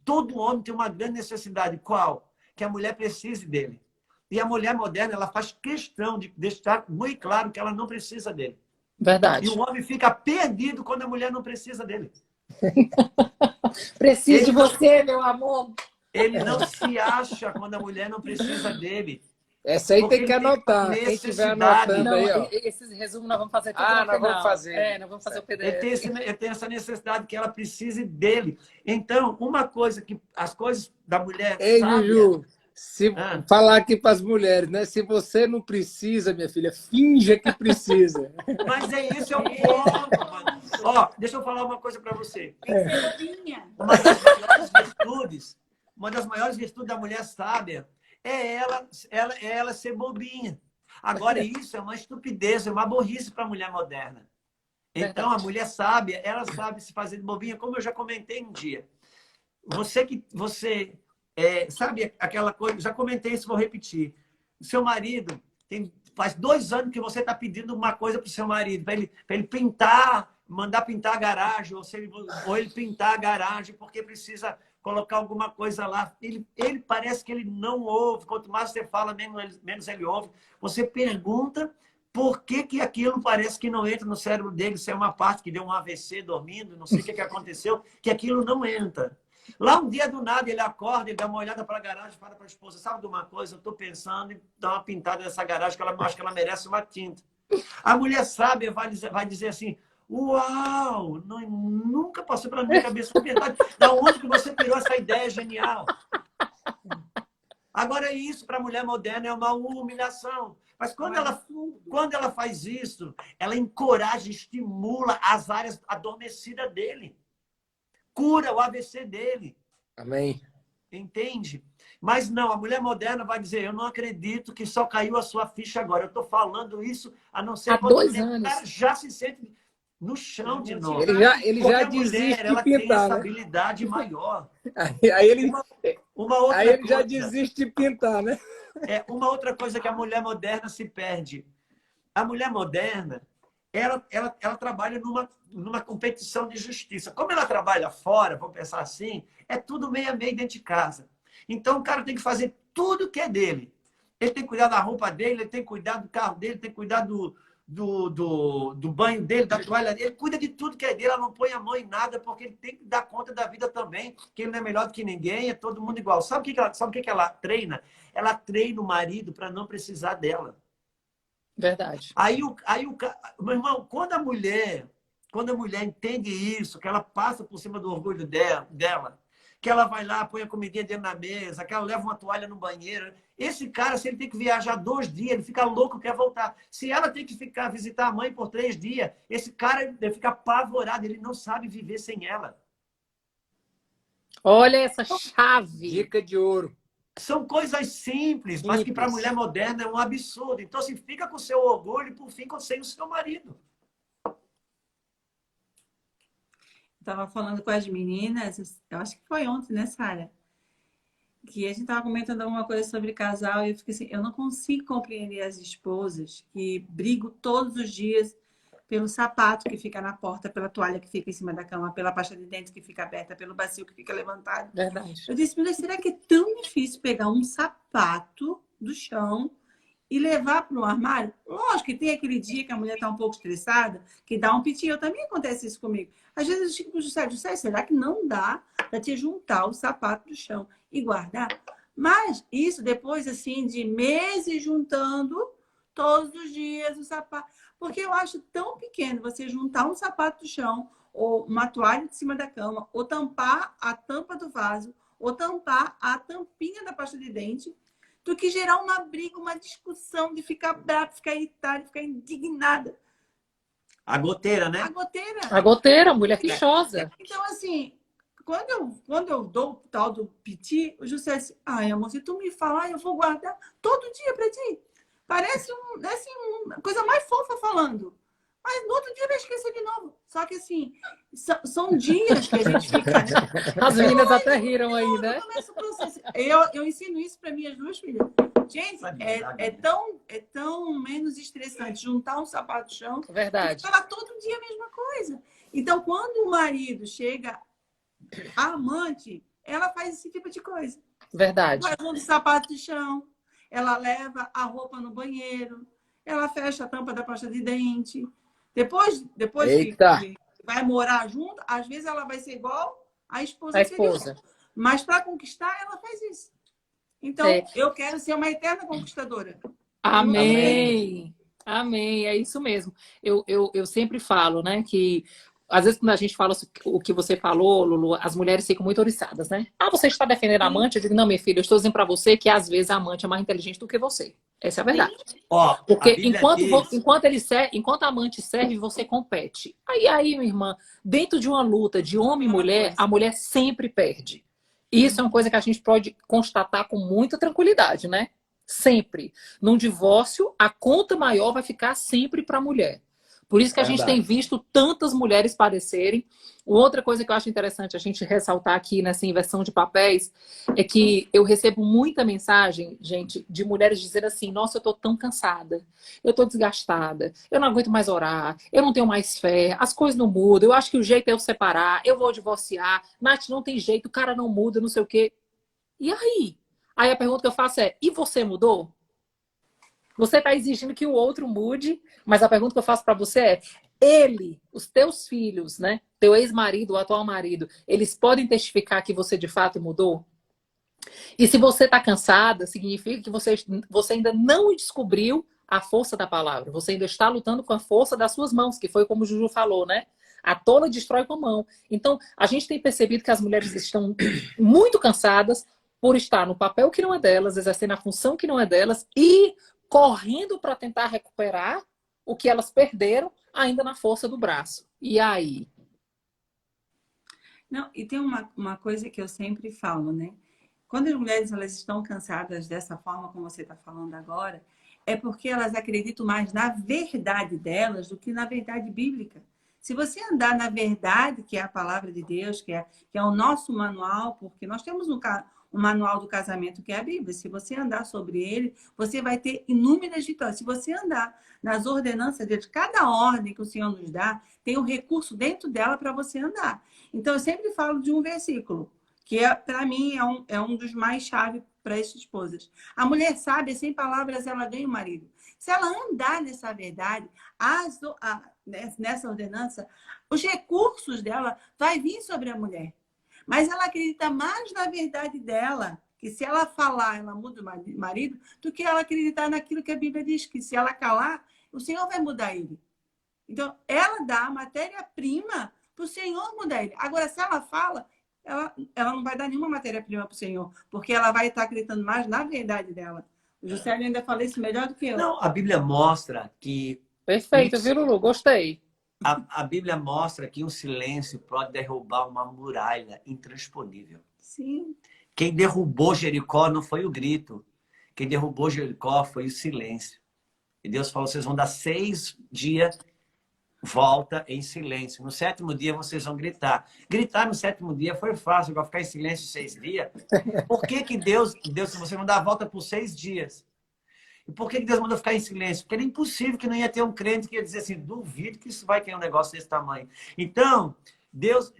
Todo homem tem uma grande necessidade. Qual? Que a mulher precise dele. E a mulher moderna, ela faz questão de deixar muito claro que ela não precisa dele. Verdade. E o homem fica perdido quando a mulher não precisa dele. Preciso de você, meu amor. Ele não se acha quando a mulher não precisa dele. Essa aí tem que anotar. Quem estiver anotando aí, ó. Esses resumos nós vamos fazer tudo no nós final. vamos fazer. Nós vamos fazer o PDF. Ele tem essa necessidade que ela precise dele. Então, uma coisa que as coisas da mulher Ei, sábia... Juju, falar aqui para as mulheres, né? Se você não precisa, minha filha, finja que precisa. Mas esse é o ponto, mano. Ó, deixa eu falar uma coisa para você. Uma das maiores virtudes da mulher sábia é ela ser bobinha. Agora, isso é uma estupidez, é uma burrice para a mulher moderna. Então, a mulher sábia, ela sabe se fazer de bobinha, como eu já comentei um dia. Sabe aquela coisa, já comentei isso, vou repetir. O seu marido, faz 2 anos que você está pedindo uma coisa para o seu marido, para ele pintar, mandar pintar a garagem, ou ele pintar a garagem porque precisa colocar alguma coisa lá. Ele parece que ele não ouve. Quanto mais você fala, menos ele ouve. Você pergunta por que aquilo parece que não entra no cérebro dele, se é uma parte que deu um AVC dormindo, não sei o que aconteceu, que aquilo não entra. Lá um dia do nada ele acorda, ele dá uma olhada para a garagem e fala para a esposa: sabe de uma coisa? Eu estou pensando em dar uma pintada nessa garagem, que eu acho que ela merece uma tinta. A mulher sábia vai dizer assim: uau, nunca passou pela minha cabeça, na verdade. Da onde que você tirou essa ideia genial? Agora, isso para a mulher moderna é uma humilhação. Mas quando ela faz isso, ela encoraja, estimula as áreas adormecidas dele. Cura o AVC dele. Amém. Entende? Mas não, a mulher moderna vai dizer: eu não acredito que só caiu a sua ficha agora. Eu estou falando isso há não sei quanto tempo. O cara já se sente no chão de novo. Ele já desiste de pintar, tem essa né? habilidade maior. Aí ele já coisa, desiste de pintar, né? Uma outra coisa que a mulher moderna se perde. A mulher moderna, ela trabalha numa competição de justiça. Como ela trabalha fora, vamos pensar assim, é tudo meio a meio dentro de casa. Então, o cara tem que fazer tudo que é dele. Ele tem que cuidar da roupa dele, ele tem que cuidar do carro dele, tem que cuidar do banho dele, da toalha dele. Ele cuida de tudo que é dele, ela não põe a mão em nada, porque ele tem que dar conta da vida também, que ele não é melhor do que ninguém, é todo mundo igual. Sabe o que ela treina? Ela treina o marido para não precisar dela. Verdade. Aí meu irmão, quando a mulher quando a mulher entende isso, que ela passa por cima do orgulho dela, que ela vai lá, põe a comidinha dentro da mesa, que ela leva uma toalha no banheiro. Esse cara, se ele tem que viajar 2 dias, ele fica louco, quer voltar. Se ela tem que ficar visitar a mãe por 3 dias, esse cara ele fica apavorado, ele não sabe viver sem ela. Olha essa chave. Dica de ouro. São coisas simples, mas que para a mulher moderna é um absurdo. Então, assim, fica com o seu orgulho e, por fim, sem o seu marido. Estava falando com as meninas, eu acho que foi ontem, né, Sara? Que a gente estava comentando alguma coisa sobre casal e eu fiquei assim, eu não consigo compreender as esposas que brigam todos os dias pelo sapato que fica na porta, pela toalha que fica em cima da cama, pela pasta de dentes que fica aberta, pelo bacio que fica levantado. Verdade. Eu disse, meu Deus, será que é tão difícil pegar um sapato do chão e levar para o armário? Lógico que tem aquele dia que a mulher está um pouco estressada, que dá um piti. Eu também acontece isso comigo. Às vezes eu digo para o José, será que não dá para te juntar o sapato do chão e guardar? Mas isso depois, assim, de meses juntando todos os dias o sapato. Porque eu acho tão pequeno você juntar um sapato do chão ou uma toalha de cima da cama, ou tampar a tampa do vaso, ou tampar a tampinha da pasta de dente, do que gerar uma briga, uma discussão, de ficar bravo, ficar irritado, ficar indignada. A goteira, né? A goteira. A goteira, mulher quixosa. Então, assim, quando eu dou o tal do piti, o José disse, ai, amor, se tu me falar, eu vou guardar todo dia pra ti. Parece uma coisa mais fofa falando. Mas no outro dia vai esquecer de novo. Só que, assim, são dias que a gente fica... As meninas até riram aí, né? Começa o processo. Eu ensino isso para minhas 2 filhas. Gente, é tão menos estressante juntar um sapato no chão Verdade. e falar todo dia a mesma coisa. Então, quando o marido chega, a amante, ela faz esse tipo de coisa. Verdade. Ela junta o sapato de chão, ela leva a roupa no banheiro, ela fecha a tampa da pasta de dente. Depois que vai morar junto, às vezes ela vai ser igual a esposa. Mas para conquistar, ela faz isso. Então, eu quero ser uma eterna conquistadora. Amém. Amém. É isso mesmo. Eu sempre falo, né, que às vezes quando a gente fala o que você falou, Lulu, as mulheres ficam muito oriçadas, né? Ah, você está defendendo a amante? Eu digo, não, minha filha, eu estou dizendo para você que às vezes a amante é mais inteligente do que você. Essa é a verdade. Porque enquanto a amante serve, você compete. Aí, minha irmã, dentro de uma luta de homem e mulher, a mulher sempre perde. Isso é uma coisa que a gente pode constatar com muita tranquilidade, né? Sempre. Num divórcio, a conta maior vai ficar sempre para a mulher. Por isso que a gente tem visto tantas mulheres padecerem. Outra coisa que eu acho interessante a gente ressaltar aqui nessa inversão de papéis é que eu recebo muita mensagem, gente, de mulheres dizendo assim, nossa, eu tô tão cansada, eu tô desgastada, eu não aguento mais orar, eu não tenho mais fé, as coisas não mudam, eu acho que o jeito é eu separar, eu vou divorciar, Nath, não tem jeito, o cara não muda, não sei o quê. E aí? Aí a pergunta que eu faço é, e você mudou? Você está exigindo que o outro mude, mas a pergunta que eu faço para você é: ele, os teus filhos, né? Teu ex-marido, o atual marido, eles podem testificar que você de fato mudou? E se você está cansada, significa que você ainda não descobriu a força da palavra. Você ainda está lutando com a força das suas mãos, que foi como o Juju falou, né? A tola destrói com a mão. Então, a gente tem percebido que as mulheres estão muito cansadas por estar no papel que não é delas, exercendo a função que não é delas e correndo para tentar recuperar o que elas perderam ainda na força do braço. E aí? Não, e tem uma coisa que eu sempre falo, né? Quando as mulheres elas estão cansadas dessa forma como você está falando agora, é porque elas acreditam mais na verdade delas do que na verdade bíblica. Se você andar na verdade, que é a palavra de Deus, que é o nosso manual, porque nós temos um manual do casamento, que é a Bíblia. Se você andar sobre ele, você vai ter inúmeras vitórias. Se você andar nas ordenanças de cada ordem que o Senhor nos dá, tem um recurso dentro dela para você andar. Então, eu sempre falo de um versículo, que para mim é um dos mais chave para as esposas. A mulher sábia, sem palavras, ela ganha o marido. Se ela andar nessa verdade, nessa ordenança, os recursos dela vai vir sobre a mulher. Mas ela acredita mais na verdade dela, que se ela falar, ela muda o marido, do que ela acreditar naquilo que a Bíblia diz, que se ela calar, o Senhor vai mudar ele. Então, ela dá a matéria-prima para o Senhor mudar ele. Agora, se ela fala, ela não vai dar nenhuma matéria-prima para o Senhor, porque ela vai estar acreditando mais na verdade dela. O Juscelio ainda falou isso melhor do que eu. Não, a Bíblia mostra que Perfeito, viu, Lulu? Gostei. a Bíblia mostra que um silêncio pode derrubar uma muralha intransponível. Sim. Quem derrubou Jericó não foi o grito. Quem derrubou Jericó foi o silêncio. E Deus falou, vocês vão dar 6 dias, volta em silêncio. No 7º dia vocês vão gritar. Gritar no 7º dia foi fácil, agora ficar em silêncio 6 dias. Por que Deus, se você não dá a volta por 6 dias? E por que Deus mandou ficar em silêncio? Porque era impossível que não ia ter um crente que ia dizer assim, duvido que isso vai ter um negócio desse tamanho. Então, Deus,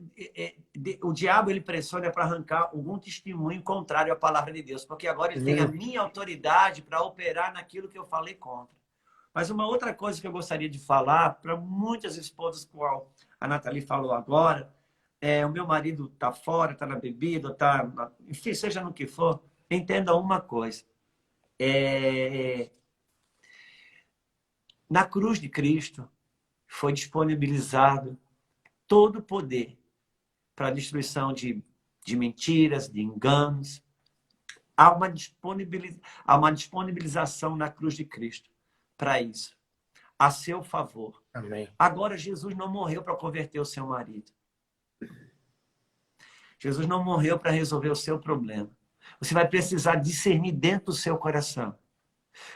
o diabo, ele pressiona para arrancar algum testemunho contrário à palavra de Deus, porque agora ele tem a minha autoridade para operar naquilo que eu falei contra. Mas uma outra coisa que eu gostaria de falar para muitas esposas, qual a Nathalie falou agora, o meu marido está fora, está na bebida, está, enfim, seja no que for, entenda uma coisa. Na cruz de Cristo foi disponibilizado todo o poder para a destruição de mentiras, de enganos. Há uma disponibilização na cruz de Cristo para isso, a seu favor. Amém. Agora, Jesus não morreu para converter o seu marido. Jesus não morreu para resolver o seu problema. Você vai precisar discernir dentro do seu coração.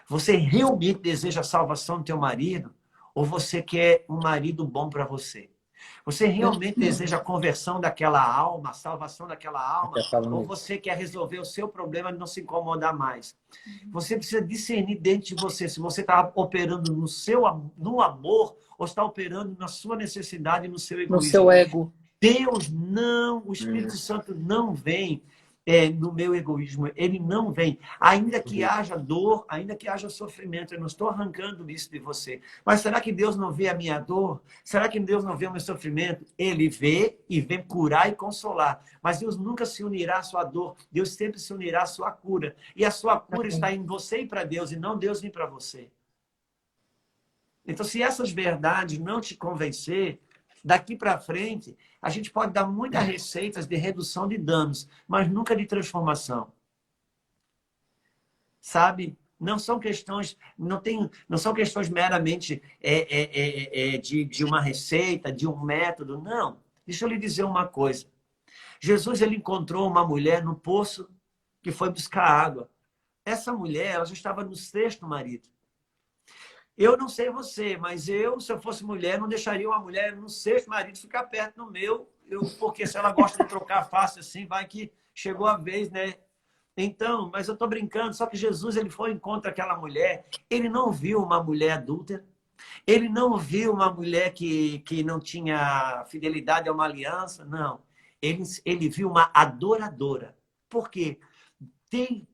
Você realmente deseja a salvação do teu marido? Ou você quer um marido bom para você? Você realmente deseja a conversão daquela alma, a salvação daquela alma? Ou você quer resolver o seu problema e não se incomodar mais? Você precisa discernir dentro de você se você está operando no amor ou está operando na sua necessidade e no seu egoísmo. No seu ego. Deus não, o Espírito Santo não vem no meu egoísmo, ele não vem. Ainda que haja dor, ainda que haja sofrimento, eu não estou arrancando isso de você. Mas será que Deus não vê a minha dor? Será que Deus não vê o meu sofrimento? Ele vê e vem curar e consolar. Mas Deus nunca se unirá à sua dor, Deus sempre se unirá à sua cura. E a sua cura está em você e para Deus, e não Deus vir para você. Então, se essas verdades não te convencer, daqui para frente, a gente pode dar muitas receitas de redução de danos, mas nunca de transformação. Sabe? Não são questões, não são questões meramente de uma receita, de um método. Não. Deixa eu lhe dizer uma coisa. Jesus, ele encontrou uma mulher no poço que foi buscar água. Essa mulher, ela já estava no 6º marido. Eu não sei você, mas se eu fosse mulher, não deixaria uma mulher no 6º marido ficar perto do meu, porque se ela gosta de trocar fácil assim, vai que chegou a vez, né? Então, mas eu estou brincando, só que Jesus, ele foi em contra aquela mulher, ele não viu uma mulher adúltera, ele não viu uma mulher que não tinha fidelidade a uma aliança, não. Ele viu uma adoradora. Por quê?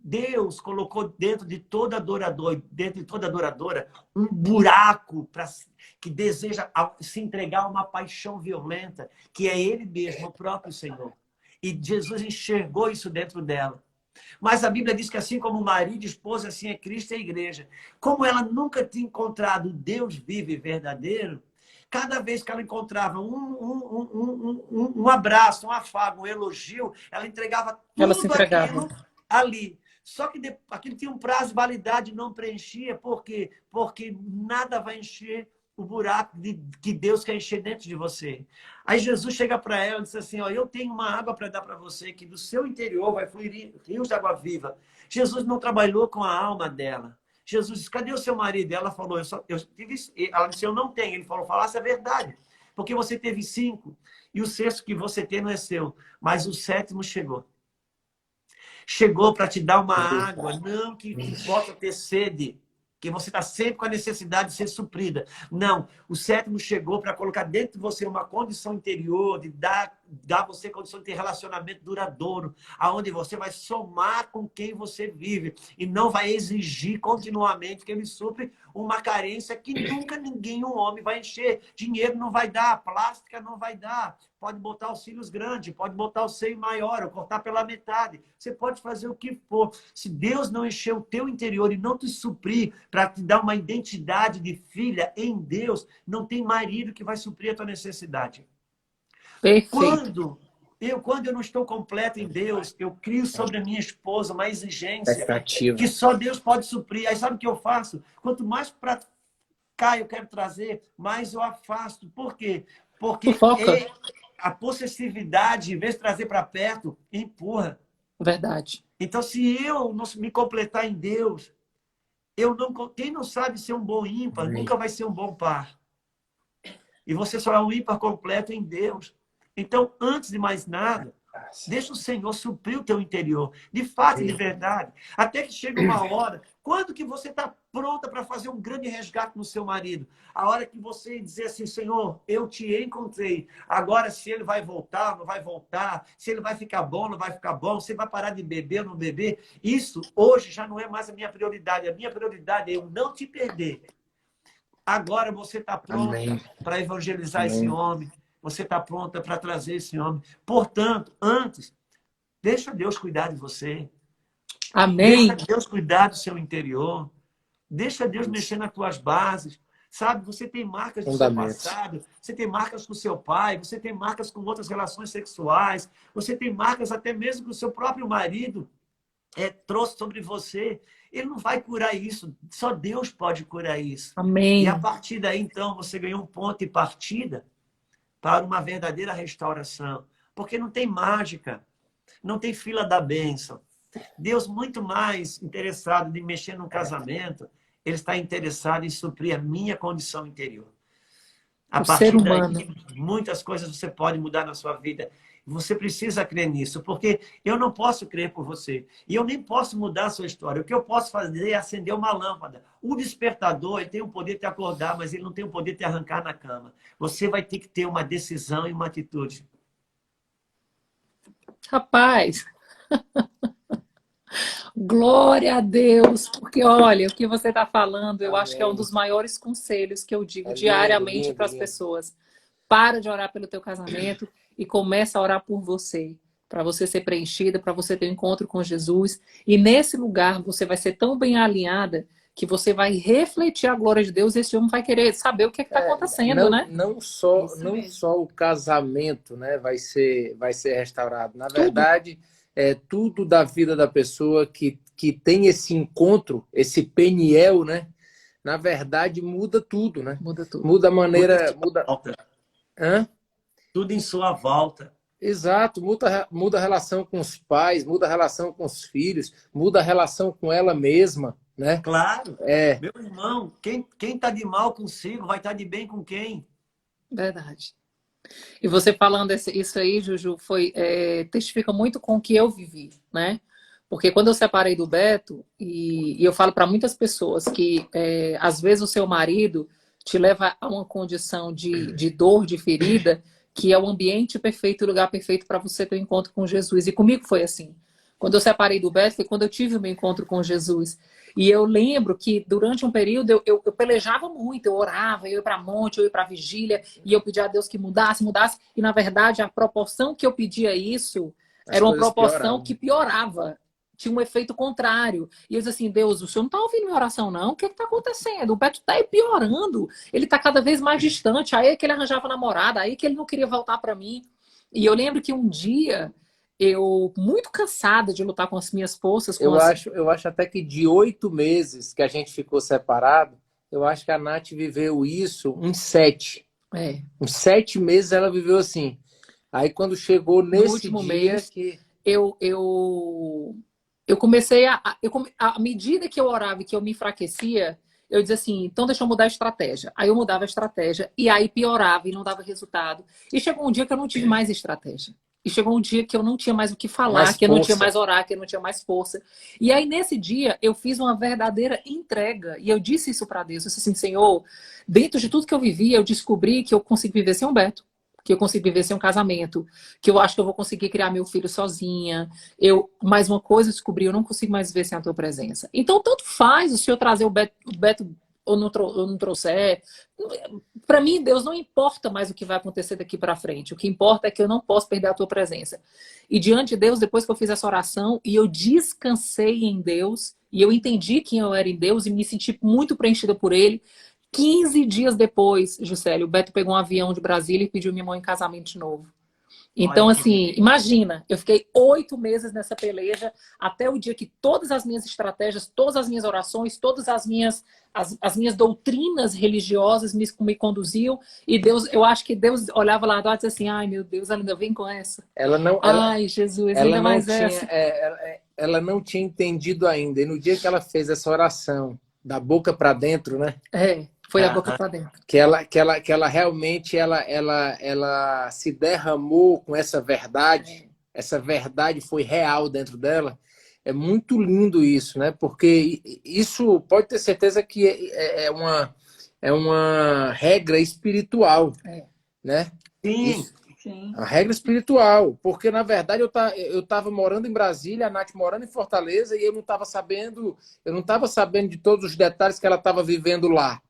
Deus colocou dentro de todo adorador, dentro de toda adoradora, um buraco que deseja se entregar a uma paixão violenta, que é Ele mesmo, o próprio Senhor. E Jesus enxergou isso dentro dela. Mas a Bíblia diz que assim como o marido e esposa, assim é Cristo e a igreja. Como ela nunca tinha encontrado Deus vivo e verdadeiro, cada vez que ela encontrava um abraço, um afago, um elogio, ela entregava tudo aquilo ali. Só que aquilo tinha um prazo de validade e não preenchia. Por quê? Porque nada vai encher o buraco que Deus quer encher dentro de você. Aí Jesus chega para ela e diz assim, ó, eu tenho uma água para dar para você, que do seu interior vai fluir rios de água viva. Jesus não trabalhou com a alma dela. Jesus disse, cadê o seu marido? Ela falou, ela disse, eu não tenho. Ele falou, falasse a verdade. Porque você teve 5 e o 6º que você tem não é seu. Mas o 7º chegou. Chegou para te dar uma água, não que possa ter sede, que você está sempre com a necessidade de ser suprida. Não, o 7º chegou para colocar dentro de você uma condição interior, de dar a você condição de ter relacionamento duradouro, aonde você vai somar com quem você vive e não vai exigir continuamente que ele supre uma carência que nunca ninguém, um homem, vai encher. Dinheiro não vai dar, plástica não vai dar. Pode botar os cílios grandes, pode botar o seio maior, ou cortar pela metade. Você pode fazer o que for. Se Deus não encher o teu interior e não te suprir para te dar uma identidade de filha em Deus, não tem marido que vai suprir a tua necessidade. Perfeito. Quando eu não estou completo em Deus, eu crio sobre a minha esposa uma exigência Expectativa. que só Deus pode suprir. Aí sabe o que eu faço? Quanto mais para cá eu quero trazer, mais eu afasto. Por quê? Porque Fofoca. a possessividade, em vez de trazer para perto, empurra. Verdade. Então, se eu não me completar em Deus, quem não sabe ser um bom ímpar, nunca vai ser um bom par. E você só é um ímpar completo em Deus. Então, antes de mais nada, deixa o Senhor suprir o teu interior, de fato e de verdade. Até que chega uma hora, quando que você está pronta para fazer um grande resgate no seu marido? A hora que você dizer assim, Senhor, eu te encontrei. Agora, se ele vai voltar, não vai voltar, se ele vai ficar bom, não vai ficar bom, se ele vai parar de beber ou não beber, isso hoje já não é mais a minha prioridade. A minha prioridade é eu não te perder. Agora você está pronta para evangelizar esse homem. Você está pronta para trazer esse homem. Portanto, antes, deixa Deus cuidar de você. Amém. Deixa Deus cuidar do seu interior. Deixa Deus mexer nas tuas bases. Sabe, você tem marcas do seu passado, você tem marcas com o seu pai, você tem marcas com outras relações sexuais, você tem marcas até mesmo que o seu próprio marido trouxe sobre você. Ele não vai curar isso. Só Deus pode curar isso. Amém. E a partir daí, então, você ganhou um ponto de partida para uma verdadeira restauração. Porque não tem mágica, não tem fila da bênção. Deus, muito mais interessado em mexer no casamento, Ele está interessado em suprir a minha condição interior. A partir daí, muitas coisas você pode mudar na sua vida. Você precisa crer nisso, porque eu não posso crer por você. E eu nem posso mudar a sua história. O que eu posso fazer é acender uma lâmpada. O despertador, ele tem o poder de te acordar, mas ele não tem o poder de te arrancar na cama. Você vai ter que ter uma decisão e uma atitude. Rapaz, glória a Deus, porque olha, o que você está falando, eu acho que é um dos maiores conselhos que eu digo diariamente para as pessoas. Para de orar pelo teu casamento e começa a orar por você, para você ser preenchida, para você ter um encontro com Jesus. E nesse lugar você vai ser tão bem alinhada que você vai refletir a glória de Deus e esse homem vai querer saber o que está acontecendo, né? Não só o casamento, né, vai ser restaurado. Na verdade, tudo da vida da pessoa que tem esse encontro, esse Peniel, né? Na verdade, muda tudo, né? Muda tudo. Muda a maneira... Tudo em sua volta. Exato, muda a relação com os pais, muda a relação com os filhos, muda a relação com ela mesma, né? Claro. Meu irmão, quem está de mal consigo vai estar de bem com quem? Verdade. E você falando isso aí, Juju, testifica muito com o que eu vivi, né? Porque quando eu separei do Beto, e eu falo para muitas pessoas que às vezes o seu marido te leva a uma condição de dor, de ferida, que é o ambiente perfeito, o lugar perfeito para você ter um encontro com Jesus. E comigo foi assim. Quando eu separei do Beto, foi quando eu tive o meu encontro com Jesus. E eu lembro que durante um período eu pelejava muito, eu orava, eu ia para monte, eu ia para vigília, e eu pedia a Deus que mudasse. E na verdade a proporção que eu pedia isso era uma proporção que piorava. Tinha um efeito contrário. E eu disse assim, Deus, o senhor não está ouvindo minha oração, não? O que está acontecendo? O Beto está piorando. Ele está cada vez mais distante. Aí é que ele arranjava namorada, aí que ele não queria voltar para mim. E eu lembro que um dia, eu, muito cansada de lutar com as minhas forças... Eu acho até que de 8 meses que a gente ficou separado, eu acho que a Nath viveu isso uns 7. Uns 7 meses ela viveu assim. Aí quando chegou nesse último dia mês, que... Eu comecei à medida que eu orava e que eu me enfraquecia, eu dizia assim, então deixa eu mudar a estratégia. Aí eu mudava a estratégia e aí piorava e não dava resultado. E chegou um dia que eu não tive mais estratégia. E chegou um dia que eu não tinha mais o que falar, que eu não tinha mais orar, que eu não tinha mais força. E aí nesse dia eu fiz uma verdadeira entrega. E eu disse isso para Deus. Eu disse assim, Senhor, dentro de tudo que eu vivi, eu descobri que eu consigo viver sem um Beto. que eu consigo viver sem um casamento, que eu acho que eu vou conseguir criar meu filho sozinha. Mais uma coisa eu descobri, eu não consigo mais viver sem a tua presença. Então, tanto faz o Senhor trazer o Beto ou não trouxer. Para mim, Deus, não importa mais o que vai acontecer daqui para frente. O que importa é que eu não posso perder a tua presença. E diante de Deus, depois que eu fiz essa oração e eu descansei em Deus, e eu entendi quem eu era em Deus e me senti muito preenchida por Ele, 15 dias depois, Juscelio, o Beto pegou um avião de Brasília e pediu minha mão em casamento de novo. Então, assim, imagina, eu fiquei 8 meses nessa peleja até o dia que todas as minhas estratégias, todas as minhas orações, todas as minhas doutrinas religiosas me conduziam. E Deus, eu acho que Deus olhava lá e dizia assim, ai meu Deus, ela ainda vem com essa. Ai, Jesus, ainda mais essa. Ela não tinha entendido ainda. E no dia que ela fez essa oração, da boca para dentro, né? Foi da boca para dentro. Que ela realmente ela se derramou com essa verdade. Essa verdade foi real dentro dela. É muito lindo isso, né? Porque isso pode ter certeza que é uma regra espiritual, né? Sim. Sim. A regra espiritual, porque na verdade eu estava morando em Brasília, a Nath morando em Fortaleza, e eu não estava sabendo de todos os detalhes que ela estava vivendo lá.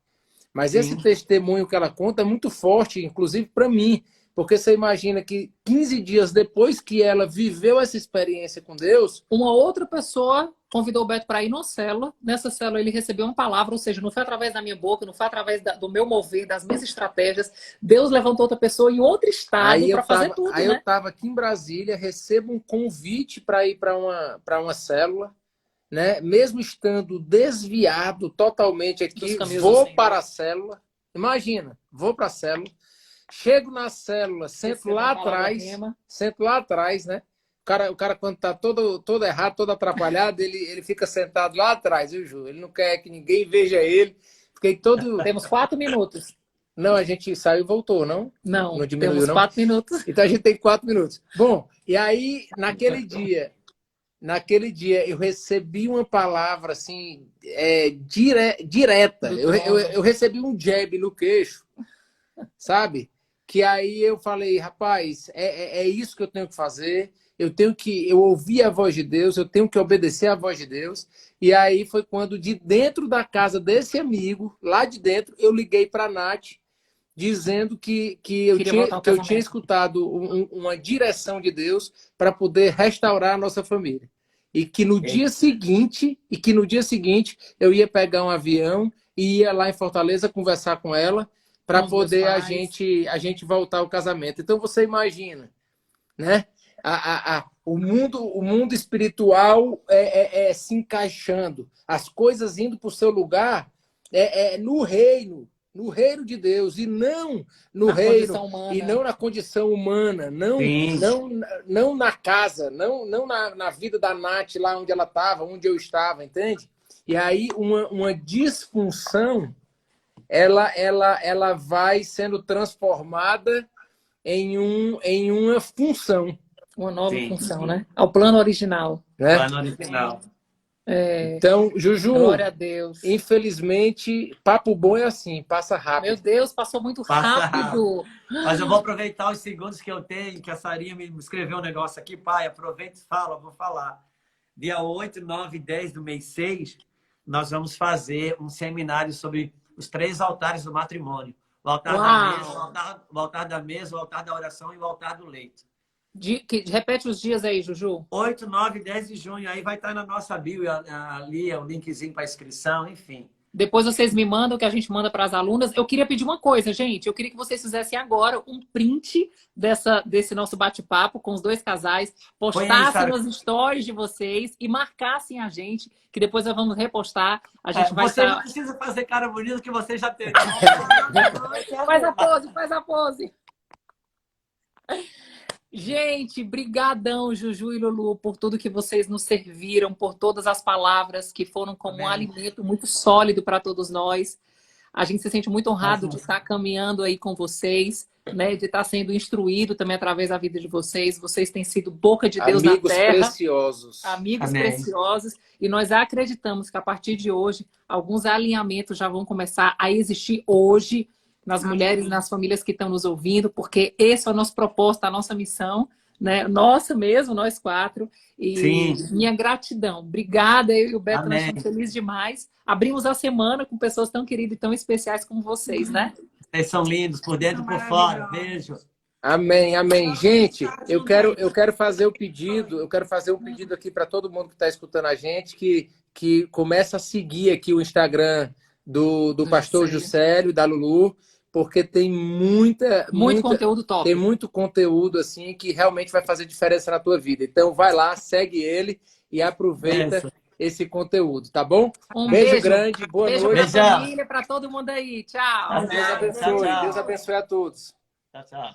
Mas esse testemunho que ela conta é muito forte, inclusive para mim, porque você imagina que 15 dias depois que ela viveu essa experiência com Deus, uma outra pessoa convidou o Beto para ir numa célula. Nessa célula ele recebeu uma palavra, ou seja, não foi através da minha boca, não foi através do meu mover, das minhas estratégias. Deus levantou outra pessoa em outro estado para fazer tudo, Aí né? eu estava aqui em Brasília, recebo um convite para ir para uma célula, né? Mesmo estando desviado totalmente aqui, vou para a célula. Imagina, vou para a célula, chego na célula, sento lá atrás, né? O cara quando tá todo errado, todo atrapalhado, ele fica sentado lá atrás, viu, Ju? Ele não quer que ninguém veja ele. Fiquei todo... Temos 4 minutos. Não, a gente saiu e voltou, não? Não diminuiu, temos não? 4 minutos. Então a gente tem 4 minutos. Bom, e aí, naquele dia eu recebi uma palavra assim, direta. Eu recebi um jab no queixo, sabe? Que aí eu falei, rapaz, é isso que eu tenho que fazer. Eu ouvi a voz de Deus, eu tenho que obedecer à voz de Deus. E aí foi quando, de dentro da casa desse amigo, lá de dentro, eu liguei para a Nath, dizendo que eu tinha escutado uma direção de Deus para poder restaurar a nossa família. E que no dia seguinte eu ia pegar um avião e ia lá em Fortaleza conversar com ela para poder a gente voltar ao casamento. Então você imagina, né? O mundo espiritual se encaixando, as coisas indo para o seu lugar no reino de Deus, e não no reino e não na condição humana, não na casa, não na vida da Nath, lá onde ela estava, onde eu estava, entende? E aí uma disfunção ela vai sendo transformada em uma função. Uma nova função, né? Ao plano original. Né? Plano original. Então, Juju, glória a Deus. Infelizmente, papo bom é assim, passa rápido. Meu Deus, passou muito rápido. Mas eu vou aproveitar os segundos que eu tenho, que a Sarinha me escreveu um negócio aqui. Pai, aproveita e fala, eu vou falar. Dia 8, 9 e 10 do mês 6, nós vamos fazer um seminário sobre os 3 altares do matrimônio. O altar da mesa, o altar da mesa, o altar da oração e o altar do leito. Repete os dias aí, Juju. 8, 9 e 10 de junho. Aí vai estar na nossa bio ali, o linkzinho para inscrição, enfim. Depois vocês me mandam, que a gente manda para as alunas. Eu queria pedir uma coisa, gente. Eu queria que vocês fizessem agora um print desse nosso bate-papo com os 2 casais, postassem nos stories de vocês e marcassem a gente, que depois nós vamos repostar. A gente vai você não precisa fazer cara bonita, que você já tem. Faz a pose. Gente, brigadão, Juju e Lulu, por tudo que vocês nos serviram, por todas as palavras que foram como um alimento muito sólido para todos nós. A gente se sente muito honrado de estar caminhando aí com vocês, né? De estar sendo instruído também através da vida de vocês. Vocês têm sido boca de Deus na terra. Amigos preciosos. E nós acreditamos que a partir de hoje, alguns alinhamentos já vão começar a existir hoje. nas mulheres e nas famílias que estão nos ouvindo, porque esse é o nosso propósito, a nossa missão, né? Nossa mesmo, nós 4. E Sim. minha gratidão. Obrigada, eu e o Beto, nós Amém. estamos felizes demais. Abrimos a semana com pessoas tão queridas e tão especiais como vocês, né? Vocês são lindos, por dentro e por fora. Beijo. Amém, amém. Gente, eu quero fazer o pedido, eu quero fazer um pedido aqui para todo mundo que está escutando a gente, que começa a seguir aqui o Instagram do pastor Juscelio, da Lulu, porque tem Muito conteúdo top. tem muito conteúdo assim que realmente vai fazer diferença na tua vida. Então vai lá, segue ele e aproveita esse conteúdo, tá bom? Um beijo grande, boa beijo noite. pra família, para todo mundo aí. Tchau. Deus abençoe. Tchau. Deus abençoe a todos. Tchau, tchau.